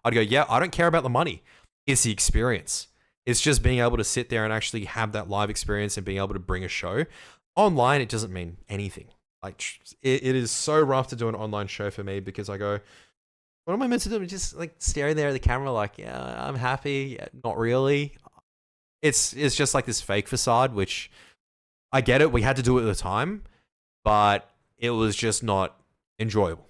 I'd go, yeah, I don't care about the money. It's the experience. It's just being able to sit there and actually have that live experience and being able to bring a show. Online, it doesn't mean anything. Like it is so rough to do an online show for me because I go, what am I meant to do? Just like staring there at the camera, like, yeah, I'm happy. Yeah, not really. It's just like this fake facade, which I get it. We had to do it at the time, but it was just not enjoyable.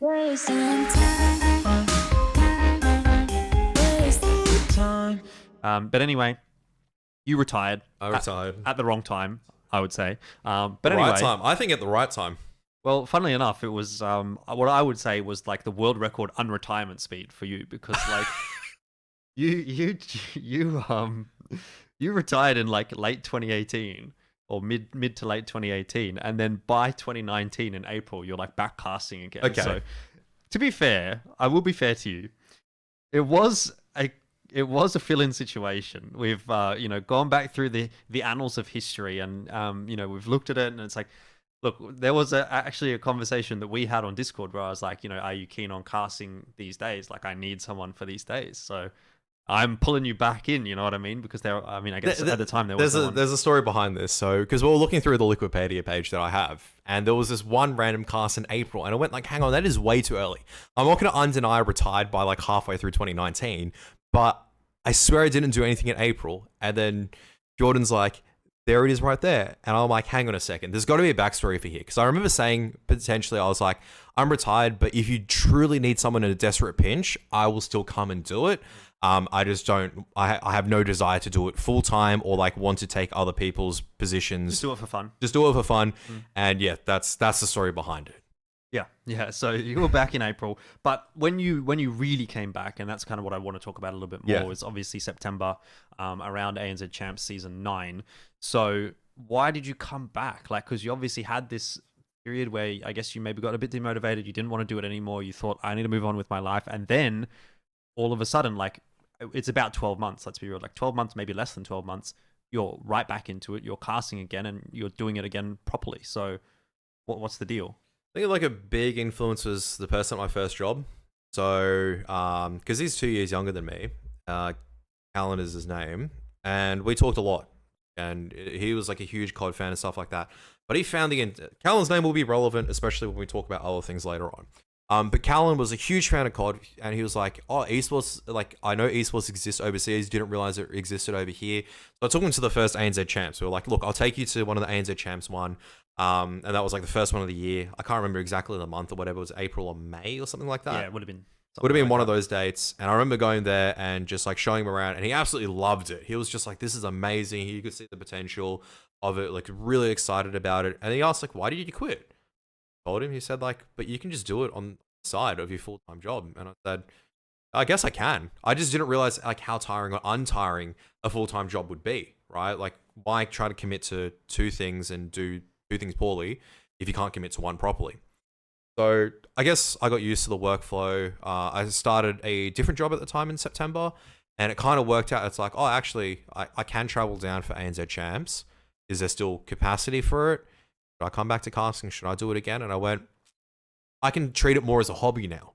But anyway, you retired. I retired at the wrong time, I would say. But the anyway, right time. I think at the right time. Well, funnily enough, it was what I would say was like the world record unretirement speed for you because like you retired in like late 2018 or mid to late 2018, and then by 2019 in April you're like back casting again. Okay. So to be fair, I will be fair to you. It was a fill-in situation. We've gone back through the annals of history, and we've looked at it, and it's like, look, there was actually a conversation that we had on Discord where I was like, are you keen on casting these days? Like, I need someone for these days, so I'm pulling you back in. You know what I mean? Because I guess at the time there's a story behind this. So because we were looking through the Wikipedia page that I have, and there was this one random cast in April, and I went like, hang on, that is way too early. I'm not going to undeny I retired by like halfway through 2019, but I swear I didn't do anything in April. And then Jordan's like, there it is right there. And I'm like, hang on a second. There's got to be a backstory for here. Because I remember saying, potentially, I was like, I'm retired, but if you truly need someone in a desperate pinch, I will still come and do it. I just don't, I have no desire to do it full time or like want to take other people's positions. Just do it for fun. And yeah, that's the story behind it. Yeah. So you were back in April, but when you really came back, and that's kind of what I want to talk about a little bit more, is obviously September, around ANZ Champs Season 9. So why did you come back? Like, because you obviously had this period where I guess you maybe got a bit demotivated. You didn't want to do it anymore. You thought, I need to move on with my life. And then all of a sudden, like, it's about 12 months, let's be real, like 12 months, maybe less than 12 months, you're right back into it. You're casting again and you're doing it again properly. So what's the deal? I think like a big influence was the person at my first job. So, because he's 2 years younger than me, Callan is his name, and we talked a lot. And he was like a huge COD fan and stuff like that. But he found Callan's name will be relevant, especially when we talk about other things later on. But Callan was a huge fan of COD, and he was like, oh, esports, like, I know esports exists overseas, didn't realize it existed over here. So I took him to the first ANZ Champs. We were like, look, I'll take you to one of the ANZ Champs one. And that was like the first one of the year. I can't remember exactly the month or whatever. It was April or May or something like that. Yeah, it would have been. One of those dates. And I remember going there and just like showing him around, and he absolutely loved it. He was just like, this is amazing. He could see the potential of it, like really excited about it. And he asked like, why did you quit? I told him, he said like, but you can just do it on the side of your full-time job. And I said, I guess I can. I just didn't realize like how tiring or untiring a full-time job would be, right? Like, why try to commit to two things and do two things poorly if you can't commit to one properly? So I guess I got used to the workflow. I started a different job at the time in September, and it kind of worked out. It's like, oh, actually, I can travel down for ANZ Champs. Is there still capacity for it? Should I come back to casting? Should I do it again? And I went, I can treat it more as a hobby now.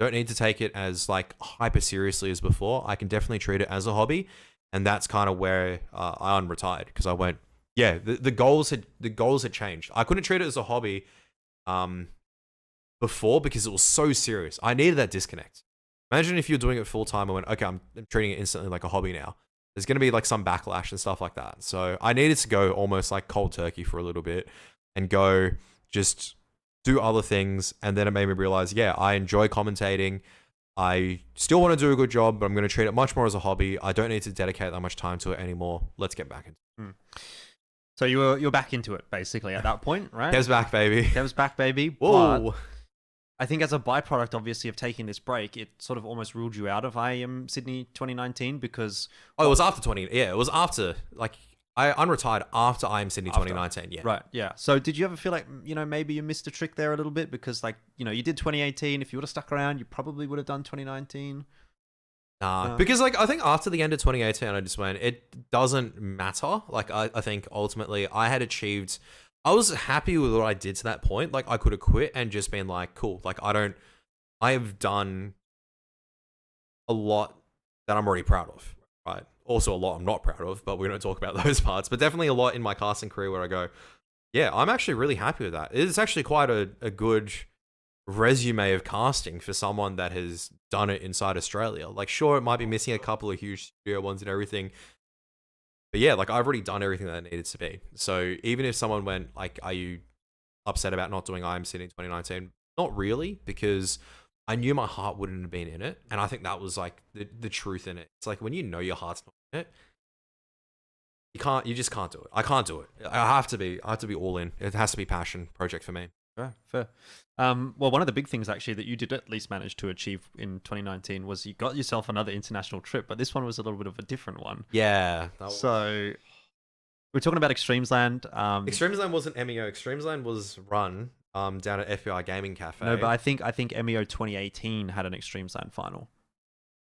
Don't need to take it as like hyper seriously as before. I can definitely treat it as a hobby. And that's kind of where I unretired, because I went, yeah, the goals had changed. I couldn't treat it as a hobby before because it was so serious. I needed that disconnect. Imagine if you're doing it full time and went, okay, I'm treating it instantly like a hobby now. There's going to be like some backlash and stuff like that. So I needed to go almost like cold turkey for a little bit and go just do other things. And then it made me realize, yeah, I enjoy commentating. I still want to do a good job, but I'm going to treat it much more as a hobby. I don't need to dedicate that much time to it anymore. Let's get back into it. So you're back into it basically at that point, right? Kev's back, baby. Kev's back, baby. Whoa. But I think as a byproduct, obviously, of taking this break, it sort of almost ruled you out of IM Sydney 2019 because... Oh, it was after 20... Yeah, it was after... Like, I unretired after IM Sydney 2019, yeah. Right, yeah. So did you ever feel like, maybe you missed a trick there a little bit? Because, like, you did 2018. If you would have stuck around, you probably would have done 2019. Because, like, I think after the end of 2018, I just went, it doesn't matter. Like, I think ultimately I had achieved... I was happy with what I did to that point. Like, I could have quit and just been like, cool. Like, I have done a lot that I'm already proud of, right? Also a lot I'm not proud of, but we don't talk about those parts. But definitely a lot in my casting career where I go, yeah, I'm actually really happy with that. It's actually quite a good resume of casting for someone that has done it inside Australia. Like, sure, it might be missing a couple of huge studio ones and everything, but yeah, like I've already done everything that needed to be. So even if someone went like, are you upset about not doing IMC in 2019? Not really, because I knew my heart wouldn't have been in it. And I think that was like the truth in it. It's like when you know your heart's not in it, you just can't do it. I can't do it. I have to be all in. It has to be passion project for me. Fair, fair. Well, one of the big things actually that you did at least manage to achieve in 2019 was you got yourself another international trip, but this one was a little bit of a different one. Yeah. So we're talking about Extremesland. Extremesland wasn't MEO. Extremesland was run down at FBI Gaming Cafe. No, but I think MEO 2018 had an Extremesland final.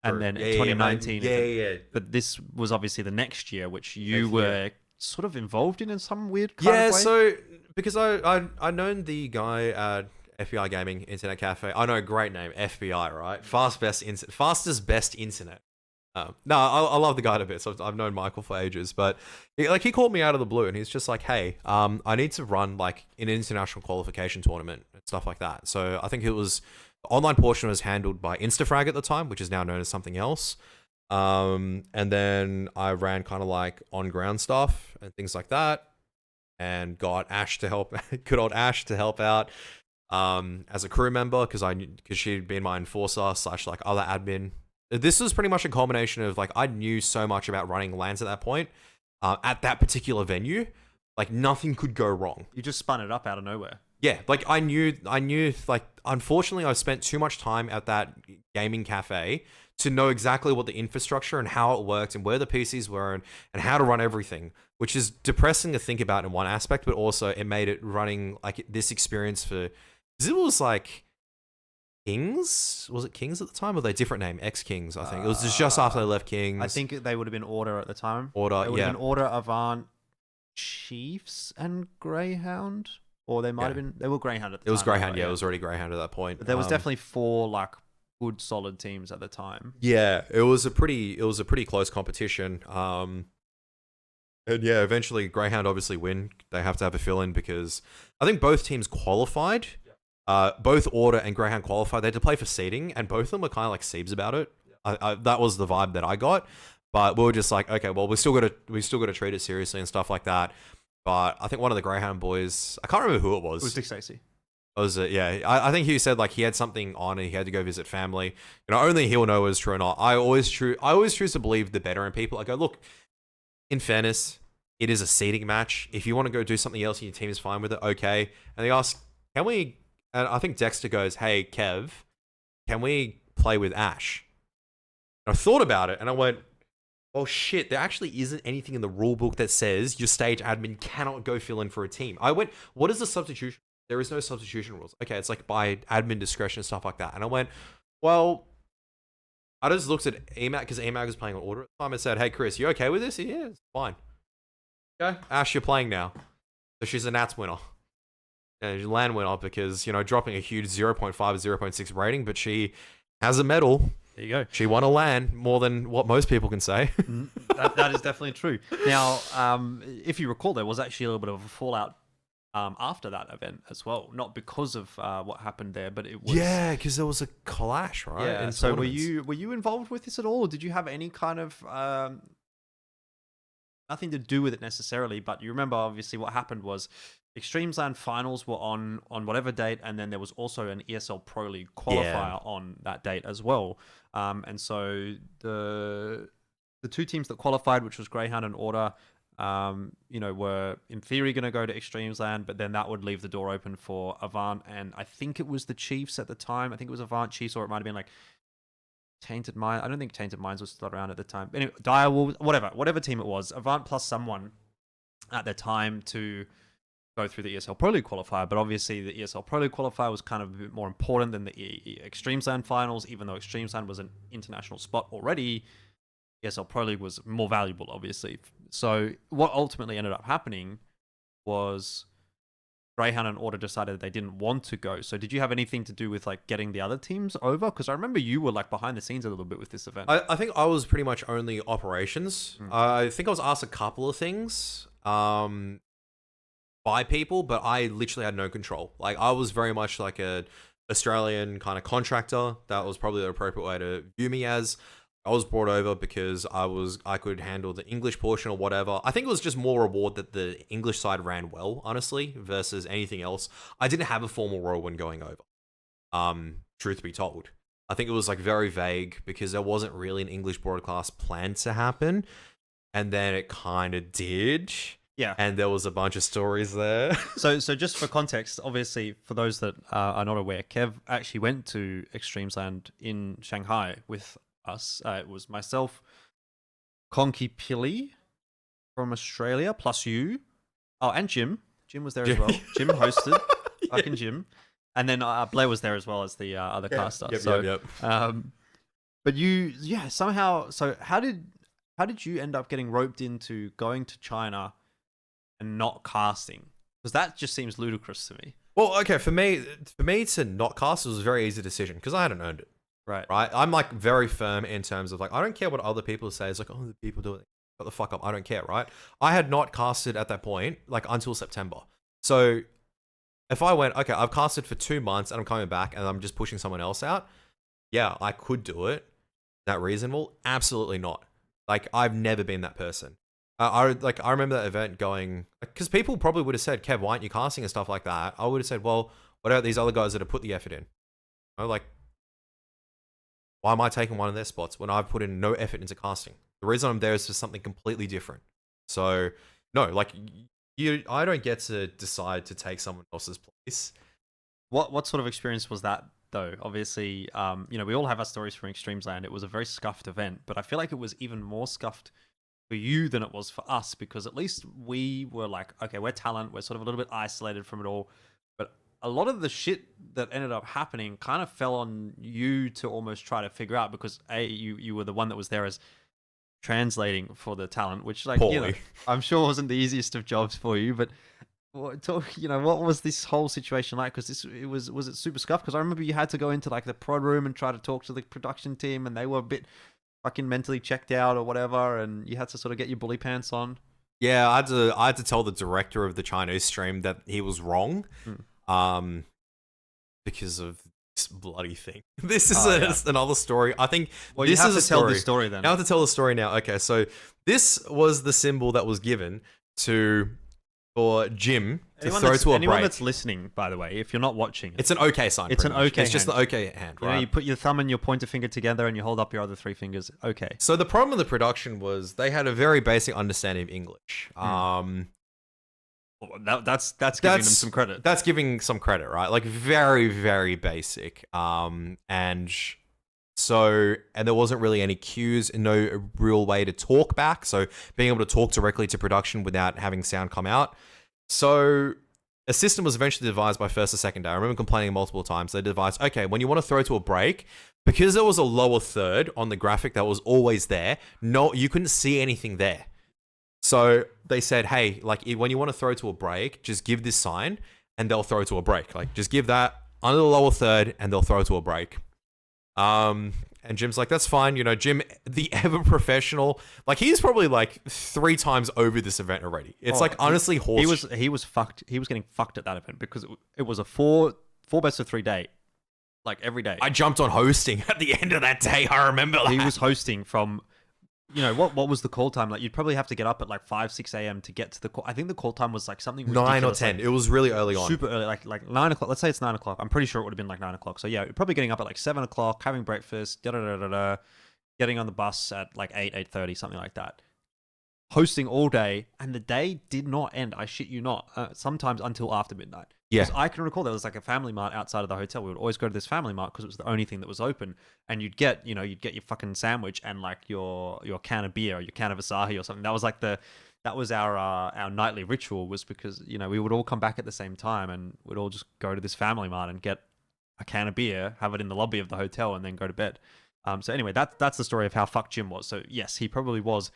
And then yeah, 2019. Yeah. But this was obviously the next year, which you were sort of involved in some weird kind of way. Yeah, so because I known the guy at FBI Gaming Internet Cafe. I know, great name, FBI, right? Fastest best internet. No, I love the guy a bit. So I've known Michael for ages, but he called me out of the blue, and he's just like, "Hey, I need to run like an international qualification tournament and stuff like that." So I think it was the online portion was handled by Instafrag at the time, which is now known as something else. And then I ran kind of like on ground stuff and things like that, and got Ash to help, good old Ash to help out as a crew member because she'd been my enforcer / like other admin. This was pretty much a combination of like I knew so much about running LANs at that point, at that particular venue, like nothing could go wrong. You just spun it up out of nowhere. Yeah, like I knew like unfortunately I spent too much time at that gaming cafe to know exactly what the infrastructure and how it worked and where the PCs were and how to run everything, which is depressing to think about in one aspect, but also it made it running like this experience for, because it was like Kings? Was it Kings at the time? Or they different name? Ex-Kings, I think. It was just after they left Kings. I think they would have been Order at the time. Order, they would have been Order, Avant, Chiefs, and Greyhound. Or they might have been... They were Greyhound at the time. It was Greyhound, yeah. It was already Greyhound at that point. But there was definitely 4, like, good, solid teams at the time. Yeah, it was a pretty close competition. And yeah, eventually Greyhound obviously win. They have to have a fill-in because I think both teams qualified. Both Order and Greyhound qualified. They had to play for seeding, and both of them were kind of like Siebes about it. That was the vibe that I got. But we were just like, okay, well, we still got to treat it seriously and stuff like that. But I think one of the Greyhound boys, I can't remember who it was. It was Dick Stacey. Was it? Yeah, I think he said like he had something on and he had to go visit family. You know, only he'll know is true or not. I always choose to believe the better in people. I go, look, in fairness, it is a seeding match. If you want to go do something else and your team is fine with it, okay. And they ask, can we? And I think Dexter goes, hey, Kev, can we play with Ash? And I thought about it and I went, oh shit, there actually isn't anything in the rule book that says your stage admin cannot go fill in for a team. I went, what is the substitution? There is no substitution rules. Okay, it's like by admin discretion and stuff like that. And I went, well, I just looked at EMAG because EMAG was playing on Order at the time and said, hey, Chris, you okay with this? Yeah, it's fine. Okay, Ash, you're playing now. So she's a Nats winner. And a LAN winner because, you know, dropping a huge 0.5 or 0.6 rating, but she has a medal. There you go. She won a LAN more than what most people can say. that is definitely true. Now, if you recall, there was actually a little bit of a fallout after that event as well. Not because of what happened there, but it was... Yeah, because there was a clash, right? Yeah, so were you involved with this at all? Or did you have any kind of... nothing to do with it necessarily, but you remember obviously what happened was Extremesland Finals were on whatever date, and then there was also an ESL Pro League qualifier on that date as well. And so the two teams that qualified, which was Greyhound and Order, you know, were in theory going to go to Extremesland, but then that would leave the door open for Avant, and I think it was the Chiefs at the time. I think it was Avant Chiefs, or it might have been like Tainted Minds. I don't think Tainted Minds was still around at the time. Anyway, Direwolves, whatever team it was, Avant plus someone at the time to go through the ESL Pro League qualifier. But obviously the ESL Pro League qualifier was kind of a bit more important than the Extremesland Finals, even though Extremesland was an international spot already. ESL Pro League was more valuable, obviously. So what ultimately ended up happening was Greyhound and Order decided they didn't want to go. So did you have anything to do with like getting the other teams over? Because I remember you were like behind the scenes a little bit with this event. I think I was pretty much only operations. I think I was asked a couple of things by people, but I literally had no control. Like I was very much like a Australian kind of contractor. That was probably the appropriate way to view me as. I was brought over because I could handle the English portion or whatever. I think it was just more reward that the English side ran well, honestly, versus anything else. I didn't have a formal role when going over. Truth be told. I think it was like very vague because there wasn't really an English broadcast planned to happen. And then it kind of did. Yeah. And there was a bunch of stories there. So just for context, obviously, for those that are not aware, Kev actually went to Extremesland in Shanghai with us. It was myself, Conky Pilly from Australia, plus you. Oh, and Jim. Jim was there as well. Jim hosted. Fucking Jim. And then Blair was there as well as the other caster. Yep. But you, somehow. So how did you end up getting roped into going to China and not casting? Because that just seems ludicrous to me. Well, okay, for me to not cast was a very easy decision because I hadn't earned it. Right. I'm like very firm in terms of like, I don't care what other people say. It's like, oh, the people do it. Shut the fuck up. I don't care, right? I had not casted at that point, like until September. So if I went, okay, I've casted for 2 months and I'm coming back and I'm just pushing someone else out. Yeah, I could do it. Is that reasonable? Absolutely not. Like I've never been that person. I remember that event going, because people probably would have said, Kev, why aren't you casting and stuff like that? I would have said, well, what about these other guys that have put the effort in? Like, why am I taking one of their spots when I've put in no effort into casting? The reason I'm there is for something completely different. So, no, like, I don't get to decide to take someone else's place. What sort of experience was that, though? Obviously, we all have our stories from Extremesland. It was a very scuffed event, but I feel like it was even more scuffed for you than it was for us, because at least we were like, okay, we're talent. We're sort of a little bit isolated from it all. A lot of the shit that ended up happening kind of fell on you to almost try to figure out, because you were the one that was there as translating for the talent, which like I'm sure wasn't the easiest of jobs for you. But what was this whole situation like? Because was it super scuffed? Because I remember you had to go into like the prod room and try to talk to the production team, and they were a bit fucking mentally checked out or whatever, and you had to sort of get your bully pants on. Yeah, I had to tell the director of the Chinese stream that he was wrong. Because of this bloody thing. This is another story. I think this is a story. Tell the story then. I have to tell the story now. Okay, so this was the symbol that was given for Jim to throw to a break. Anyone that's listening, by the way, if you're not watching, it's an OK sign. It's an OK. It's just the OK hand, right? You put your thumb and your pointer finger together, and you hold up your other 3 fingers. Okay. So the problem with the production was they had a very basic understanding of English. That's giving them some credit. That's giving some credit, right? Like very, very basic. And there wasn't really any cues and no real way to talk back. So being able to talk directly to production without having sound come out. So a system was eventually devised by first or second day. I remember complaining multiple times. They devised, okay, when you want to throw to a break, because there was a lower third on the graphic that was always there, no, you couldn't see anything there. So they said, hey, like when you want to throw to a break, just give this sign and they'll throw to a break. Like just give that under the lower third and they'll throw to a break. And Jim's like, that's fine. Jim, the ever professional, like he's probably like 3 times over this event already. It's honestly horse. He was fucked. He was getting fucked at that event because it was a 4 best of 3 day, like every day. I jumped on hosting at the end of that day. I remember that. He was hosting from... what was the call time? Like, you'd probably have to get up at like 5, 6 a.m. to get to the call. I think the call time was like something 9 or 10. It was really early on. Super early, like 9 o'clock. Let's say it's 9 o'clock. I'm pretty sure it would have been like 9 o'clock. So yeah, probably getting up at like 7 o'clock, having breakfast, getting on the bus at like 8:30, something like that. Hosting all day, and the day did not end. I shit you not. Sometimes until after midnight. Yeah. Because I can recall there was like a Family Mart outside of the hotel. We would always go to this Family Mart because it was the only thing that was open. And you'd get your fucking sandwich and like your can of beer or your can of Asahi or something. That was like our nightly ritual, was because, we would all come back at the same time and we'd all just go to this Family Mart and get a can of beer, have it in the lobby of the hotel, and then go to bed. So anyway, that's the story of how fucked Jim was. So yes, he probably was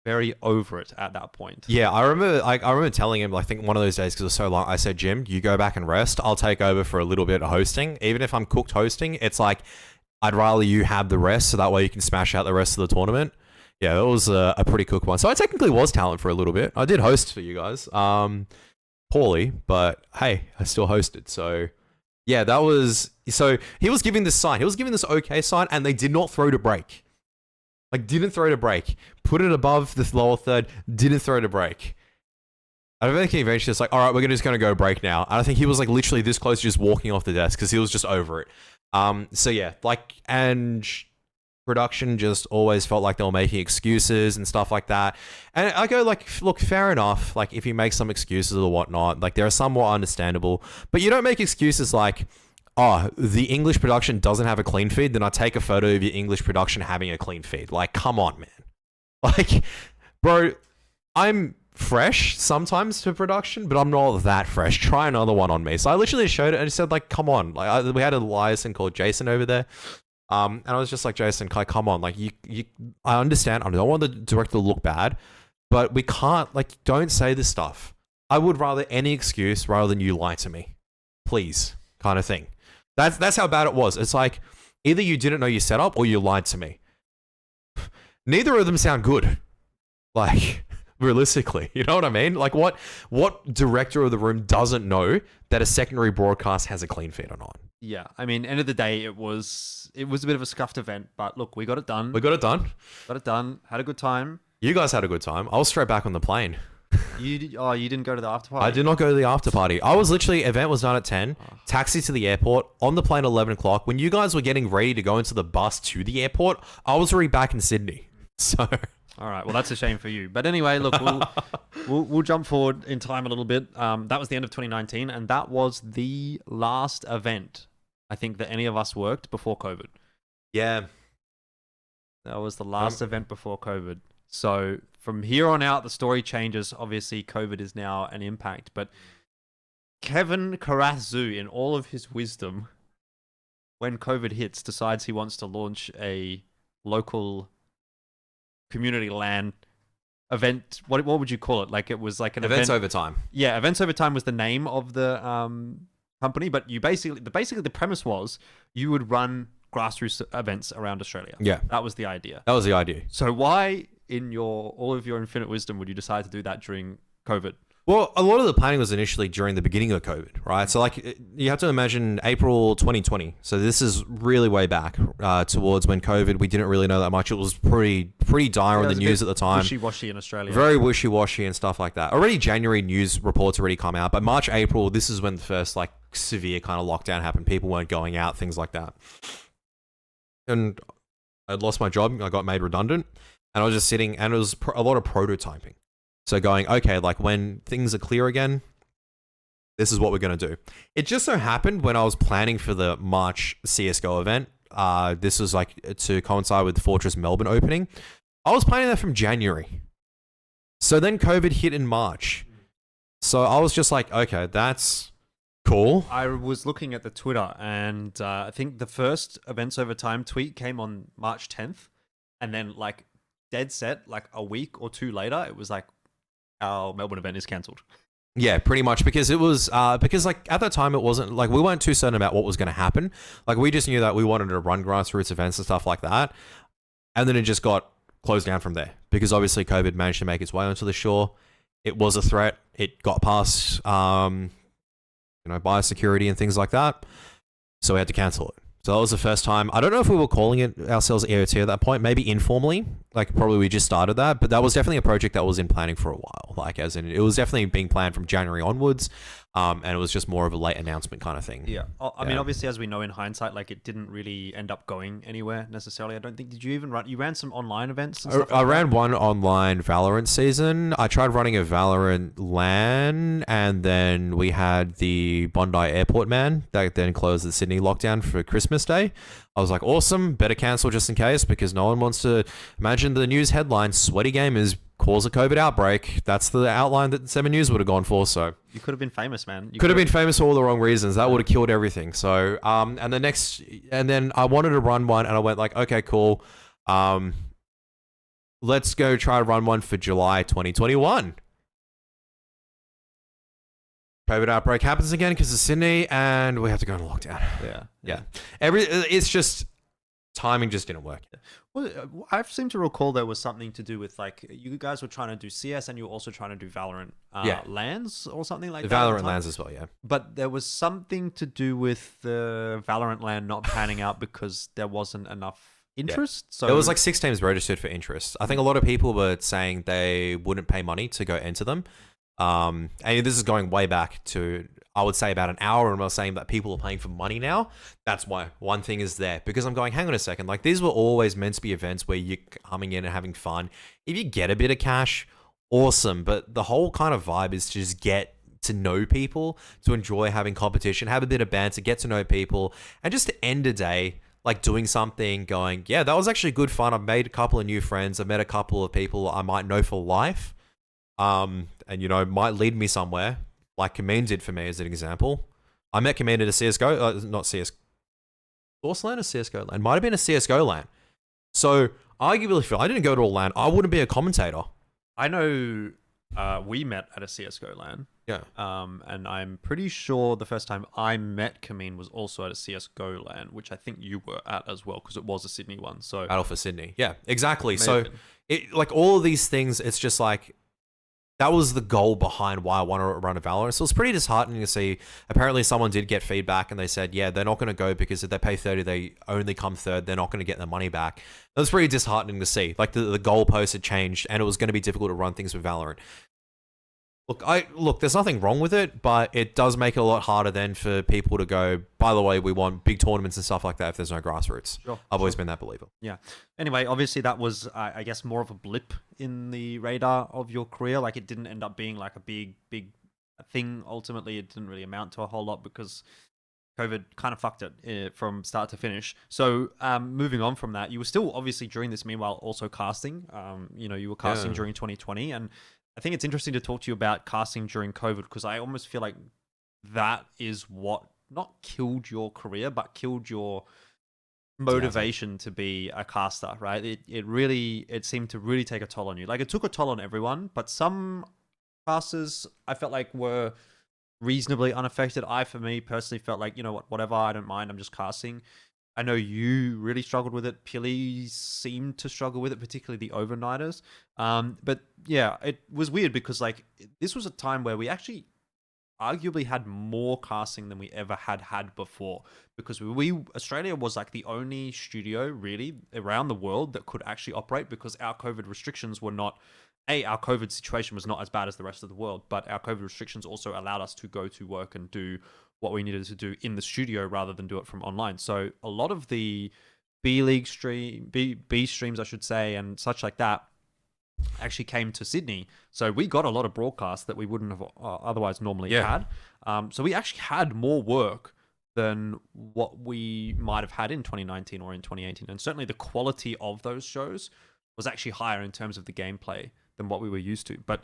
very over it at that point. Yeah, I remember telling him, I think one of those days, because it was so long, I said, Jim, you go back and rest. I'll take over for a little bit of hosting. Even if I'm cooked hosting, it's like, I'd rather you have the rest so that way you can smash out the rest of the tournament. Yeah, that was a pretty cook one. So I technically was talent for a little bit. I did host for you guys. Poorly, but hey, I still hosted. So yeah, that was... So he was giving this sign. He was giving this okay sign, and they did not throw to break. Like, didn't throw to break. Put it above the lower third, didn't throw to break. I don't think he eventually was like, all right, we're just going to go break now. And I think he was like literally this close to just walking off the desk because he was just over it. So yeah, like, and production just always felt like they were making excuses and stuff like that. And I go like, look, fair enough. Like, if you make some excuses or whatnot, like, they're somewhat understandable. But you don't make excuses like, oh, the English production doesn't have a clean feed, then I take a photo of your English production having a clean feed. Like, come on, man. Like, bro, I'm fresh sometimes to production, but I'm not that fresh. Try another one on me. So I literally showed it and I said, like, come on. Like, we had a liaison called Jason over there. And I was just like, Jason, come on. Like, I understand. I don't want the director to look bad, but we can't, like, don't say this stuff. I would rather any excuse rather than you lie to me. Please, kind of thing. That's how bad it was. It's like, either you didn't know your setup or you lied to me. Neither of them sound good. Like, realistically, you know what I mean? Like, what director of the room doesn't know that a secondary broadcast has a clean feed or not? Yeah, I mean, end of the day, it was a bit of a scuffed event, but look, we got it done. We got it done. Got it done. Had a good time. You guys had a good time. I was straight back on the plane. You didn't go to the after party? I did not go to the after party. I was literally, event was done at 10, taxi to the airport, on the plane at 11 o'clock. When you guys were getting ready to go into the bus to the airport, I was already back in Sydney. So... All right, well, that's a shame for you. But anyway, look, we'll jump forward in time a little bit. That was the end of 2019, and that was the last event, I think, that any of us worked before COVID. Yeah. That was the last event before COVID. So from here on out, the story changes. Obviously, COVID is now an impact, but Kevin Karath, in all of his wisdom, when COVID hits, decides he wants to launch a local community LAN event. What would you call it? Like, it was like an Events event. Over Time. Yeah, Events Over Time was the name of the company, but you basically the premise was you would run grassroots events around Australia. Yeah. That was the idea. That was the idea. So why, in all of your infinite wisdom, would you decide to do that during COVID? Well, a lot of the planning was initially during the beginning of COVID, right? So, like, you have to imagine April 2020. So this is really way back towards when COVID, we didn't really know that much. It was pretty dire in the news at the time. Wishy-washy in Australia. Very wishy-washy and stuff like that. Already January news reports already come out, but March, April, this is when the first, like, severe kind of lockdown happened. People weren't going out, things like that. And I'd lost my job. I got made redundant. And I was just sitting, and it was a lot of prototyping. So going, okay, like, when things are clear again, this is what we're going to do. It just so happened when I was planning for the March CSGO event, this was like to coincide with Fortress Melbourne opening. I was planning that from January. So then COVID hit in March. So I was just like, okay, that's cool. I was looking at the Twitter, and I think the first Events Over Time tweet came on March 10th. And then, like, dead set, like a week or two later, it was like, our Melbourne event is cancelled. Yeah, pretty much, because it was because, like, at that time it wasn't like we weren't too certain about what was going to happen. Like, we just knew that we wanted to run grassroots events and stuff like that, and then it just got closed down from there because obviously COVID managed to make its way onto the shore. It was a threat. It got past biosecurity and things like that, so we had to cancel it. So that was the first time. I don't know if we were calling it ourselves EOT at that point, maybe informally, like probably we just started that, but that was definitely a project that was in planning for a while. Like, as in, it was definitely being planned from January onwards, and it was just more of a late announcement kind of thing. Yeah. I mean, obviously, as we know in hindsight, like, it didn't really end up going anywhere necessarily. I don't think, did you even you ran some online events and stuff I ran one online Valorant season. I tried running a Valorant LAN, and then we had the Bondi Airport man that then closed the Sydney lockdown for Christmas Day. I was like, awesome, better cancel just in case, because no one wants to imagine the news headline, sweaty gamers cause a COVID outbreak. That's the outline that 7 News would have gone for. So you could have been famous, man. You could have been famous for all the wrong reasons. That would have killed everything. So, and then I wanted to run one, and I went like, okay, cool. let's go try to run one for July 2021. COVID outbreak happens again because of Sydney, and we have to go into lockdown. Yeah. It's just timing just didn't work. Well, I seem to recall there was something to do with like you guys were trying to do CS and you were also trying to do Valorant LANs or something like that. Valorant LANs as well, yeah. But there was something to do with the Valorant LAN not panning out because there wasn't enough interest. So there was like 6 teams registered for interest. I think a lot of people were saying they wouldn't pay money to go enter them. And this is going way back to, I would say, about an hour, and I was saying that people are paying for money now. That's why one thing is there, because I'm going, hang on a second, like these were always meant to be events where you're coming in and having fun. If you get a bit of cash, awesome, but the whole kind of vibe is to just get to know people, to enjoy having competition, have a bit of banter, get to know people, and just to end a day like doing something, going, yeah, that was actually good fun. I've made a couple of new friends. I've met a couple of people I might know for life. And might lead me somewhere, like Kameen did for me as an example. I met Kameen at a CSGO, not CS, Source LAN or CSGO LAN? Might have been a CSGO LAN. So arguably, if I didn't go to a LAN, I wouldn't be a commentator. I know we met at a CSGO LAN. Yeah. And I'm pretty sure the first time I met Kameen was also at a CSGO LAN, which I think you were at as well, because it was a Sydney one. So Battle for Sydney. Yeah, exactly. Amazing. So like all of these things, it's just like, that was the goal behind why I want to run a Valorant. So it's pretty disheartening to see. Apparently someone did get feedback and they said, yeah, they're not going to go because if they pay 30, they only come third. They're not going to get their money back. It was pretty disheartening to see. Like the goalpost had changed and it was going to be difficult to run things with Valorant. Look, there's nothing wrong with it, but it does make it a lot harder then for people to go, by the way, we want big tournaments and stuff like that if there's no grassroots. Sure, I've always been that believer. Yeah. Anyway, obviously that was, I guess, more of a blip in the radar of your career. Like it didn't end up being like a big thing. Ultimately, it didn't really amount to a whole lot because COVID kind of fucked it from start to finish. So moving on from that, you were still obviously during this meanwhile also casting. You were casting during 2020, and I think it's interesting to talk to you about casting during COVID because I almost feel like that is what not killed your career, but killed your motivation to be a caster, right? It seemed to really take a toll on you. Like it took a toll on everyone, but some casters I felt like were reasonably unaffected. For me personally felt like, you know what, whatever, I don't mind, I'm just casting. I know you really struggled with it. Pili seemed to struggle with it, particularly the overnighters. But yeah, it was weird because like this was a time where we actually arguably had more casting than we ever had before, because Australia was like the only studio really around the world that could actually operate because our COVID restrictions were not. Our COVID situation was not as bad as the rest of the world, but our COVID restrictions also allowed us to go to work and do what we needed to do in the studio rather than do it from online. So a lot of the B streams, I should say, and such like that actually came to Sydney. So we got a lot of broadcasts that we wouldn't have otherwise normally had. So we actually had more work than what we might have had in 2019 or in 2018. And certainly the quality of those shows was actually higher in terms of the gameplay than what we were used to. But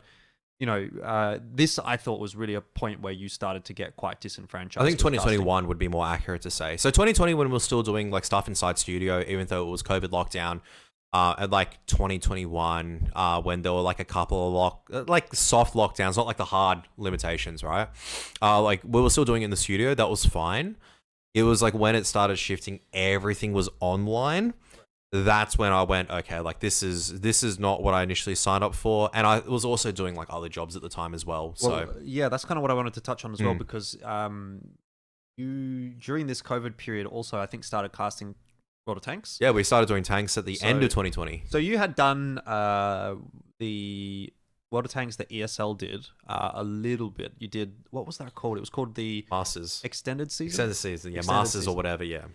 this I thought was really a point where you started to get quite disenfranchised. I think 2021 would be more accurate to say. So 2020, when we were still doing like stuff inside studio, even though it was COVID lockdown, and like 2021, when there were like a couple of soft lockdowns, not like the hard limitations, right? Like we were still doing it in the studio. That was fine. It was like when it started shifting, everything was online. That's when I went, okay, like this is not what I initially signed up for. And I was also doing like other jobs at the time as well. So yeah, that's kind of what I wanted to touch on as well, because you during this COVID period also I think started casting World of Tanks. Yeah, we started doing tanks at the end of 2020. So you had done the World of Tanks that ESL did a little bit. You did, what was that called? It was called the Masters Extended Season. Yeah, Extended Masters season. Or whatever. Yeah.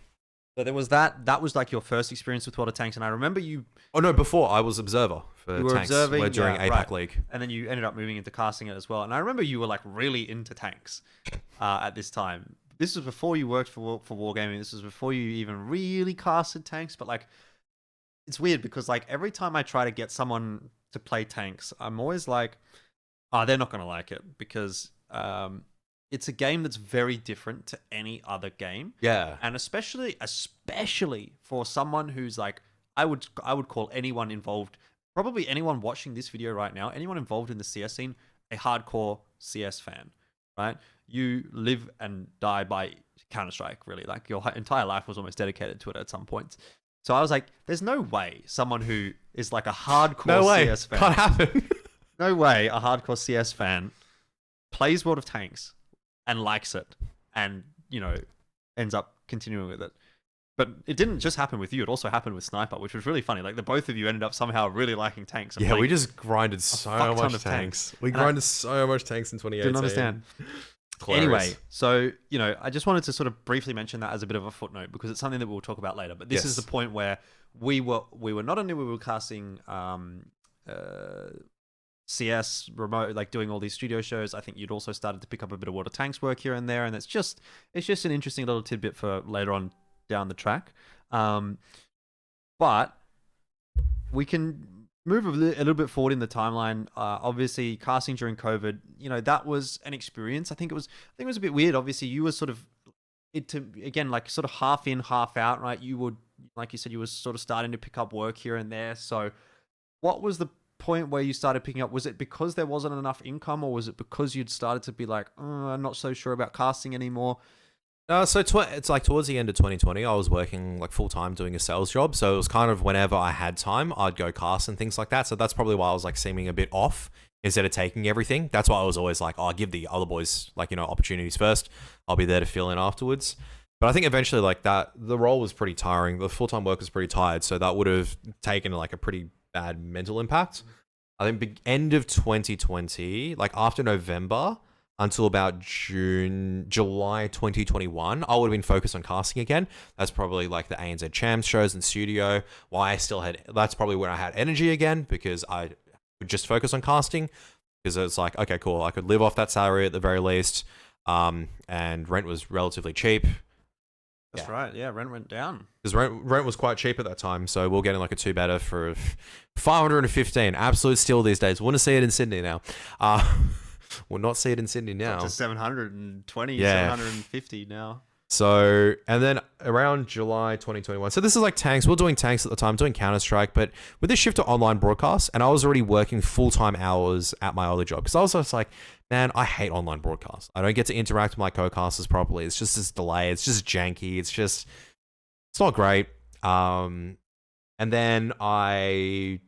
So there was that. That was like your first experience with World of Tanks, and I remember you. Oh no! Before I was observer for you were tanks observing during APAC League, and then you ended up moving into casting it as well. And I remember you were like really into tanks at this time. This was before you worked for Wargaming. This was before you even really casted tanks. But like, it's weird because like every time I try to get someone to play tanks, I'm always like, they're not gonna like it because it's a game that's very different to any other game. Yeah. And especially for someone who's like, I would call anyone involved probably anyone watching this video right now, anyone involved in the CS scene, a hardcore CS fan, right? You live and die by Counter-Strike, really. Like your entire life was almost dedicated to it at some point. So I was like, there's no way someone who is like a hardcore CS fan. Can't happen. No way a hardcore CS fan plays World of Tanks and likes it and, ends up continuing with it. But it didn't just happen with you. It also happened with Sniper, which was really funny. Like the both of you ended up somehow really liking tanks. Yeah, we just grinded so much tanks. We grinded so much tanks in 2018. Didn't understand. Anyway, so, I just wanted to sort of briefly mention that as a bit of a footnote because it's something that we'll talk about later. But this is the point where we were not only we were casting CS remote, like doing all these studio shows. I think you'd also started to pick up a bit of World of Tanks work here and there, and it's just an interesting little tidbit for later on down the track. But we can move a little bit forward in the timeline. Obviously, casting during COVID, that was an experience. I think it was a bit weird. Obviously, you were sort of like sort of half in, half out, right? You would, like you said, you were sort of starting to pick up work here and there. So, what was the point where you started picking up? Was it because there wasn't enough income, or was it because you'd started to be like, I'm not so sure about casting anymore? So it's like towards the end of 2020, I was working like full time doing a sales job. So it was kind of whenever I had time, I'd go cast and things like that. So that's probably why I was like seeming a bit off instead of taking everything. That's why I was always like, I'll give the other boys like, opportunities first. I'll be there to fill in afterwards. But I think eventually like that, the role was pretty tiring. The full-time work was pretty tired. So that would have taken like a pretty bad mental impact. I think end of 2020, like after November, until about July 2021, I would have been focused on casting again. That's probably like the ANZ Champs shows and studio. That's probably when I had energy again because I would just focus on casting because it's like, okay, cool. I could live off that salary at the very least. And rent was relatively cheap. That's right. Yeah, rent went down. Because rent was quite cheap at that time. So we're getting like a 2-bedder for 515. Absolute steal these days. Wouldn't see it in Sydney now. We'll not see it in Sydney now. Up to 720, 750 now. So, and then around July 2021. So this is like tanks. We were doing tanks at the time, doing Counter-Strike. But with this shift to online broadcast, and I was already working full-time hours at my other job. Because I was just like, man, I hate online broadcast. I don't get to interact with my co-casters properly. It's just this delay. It's just janky. It's not great. And then I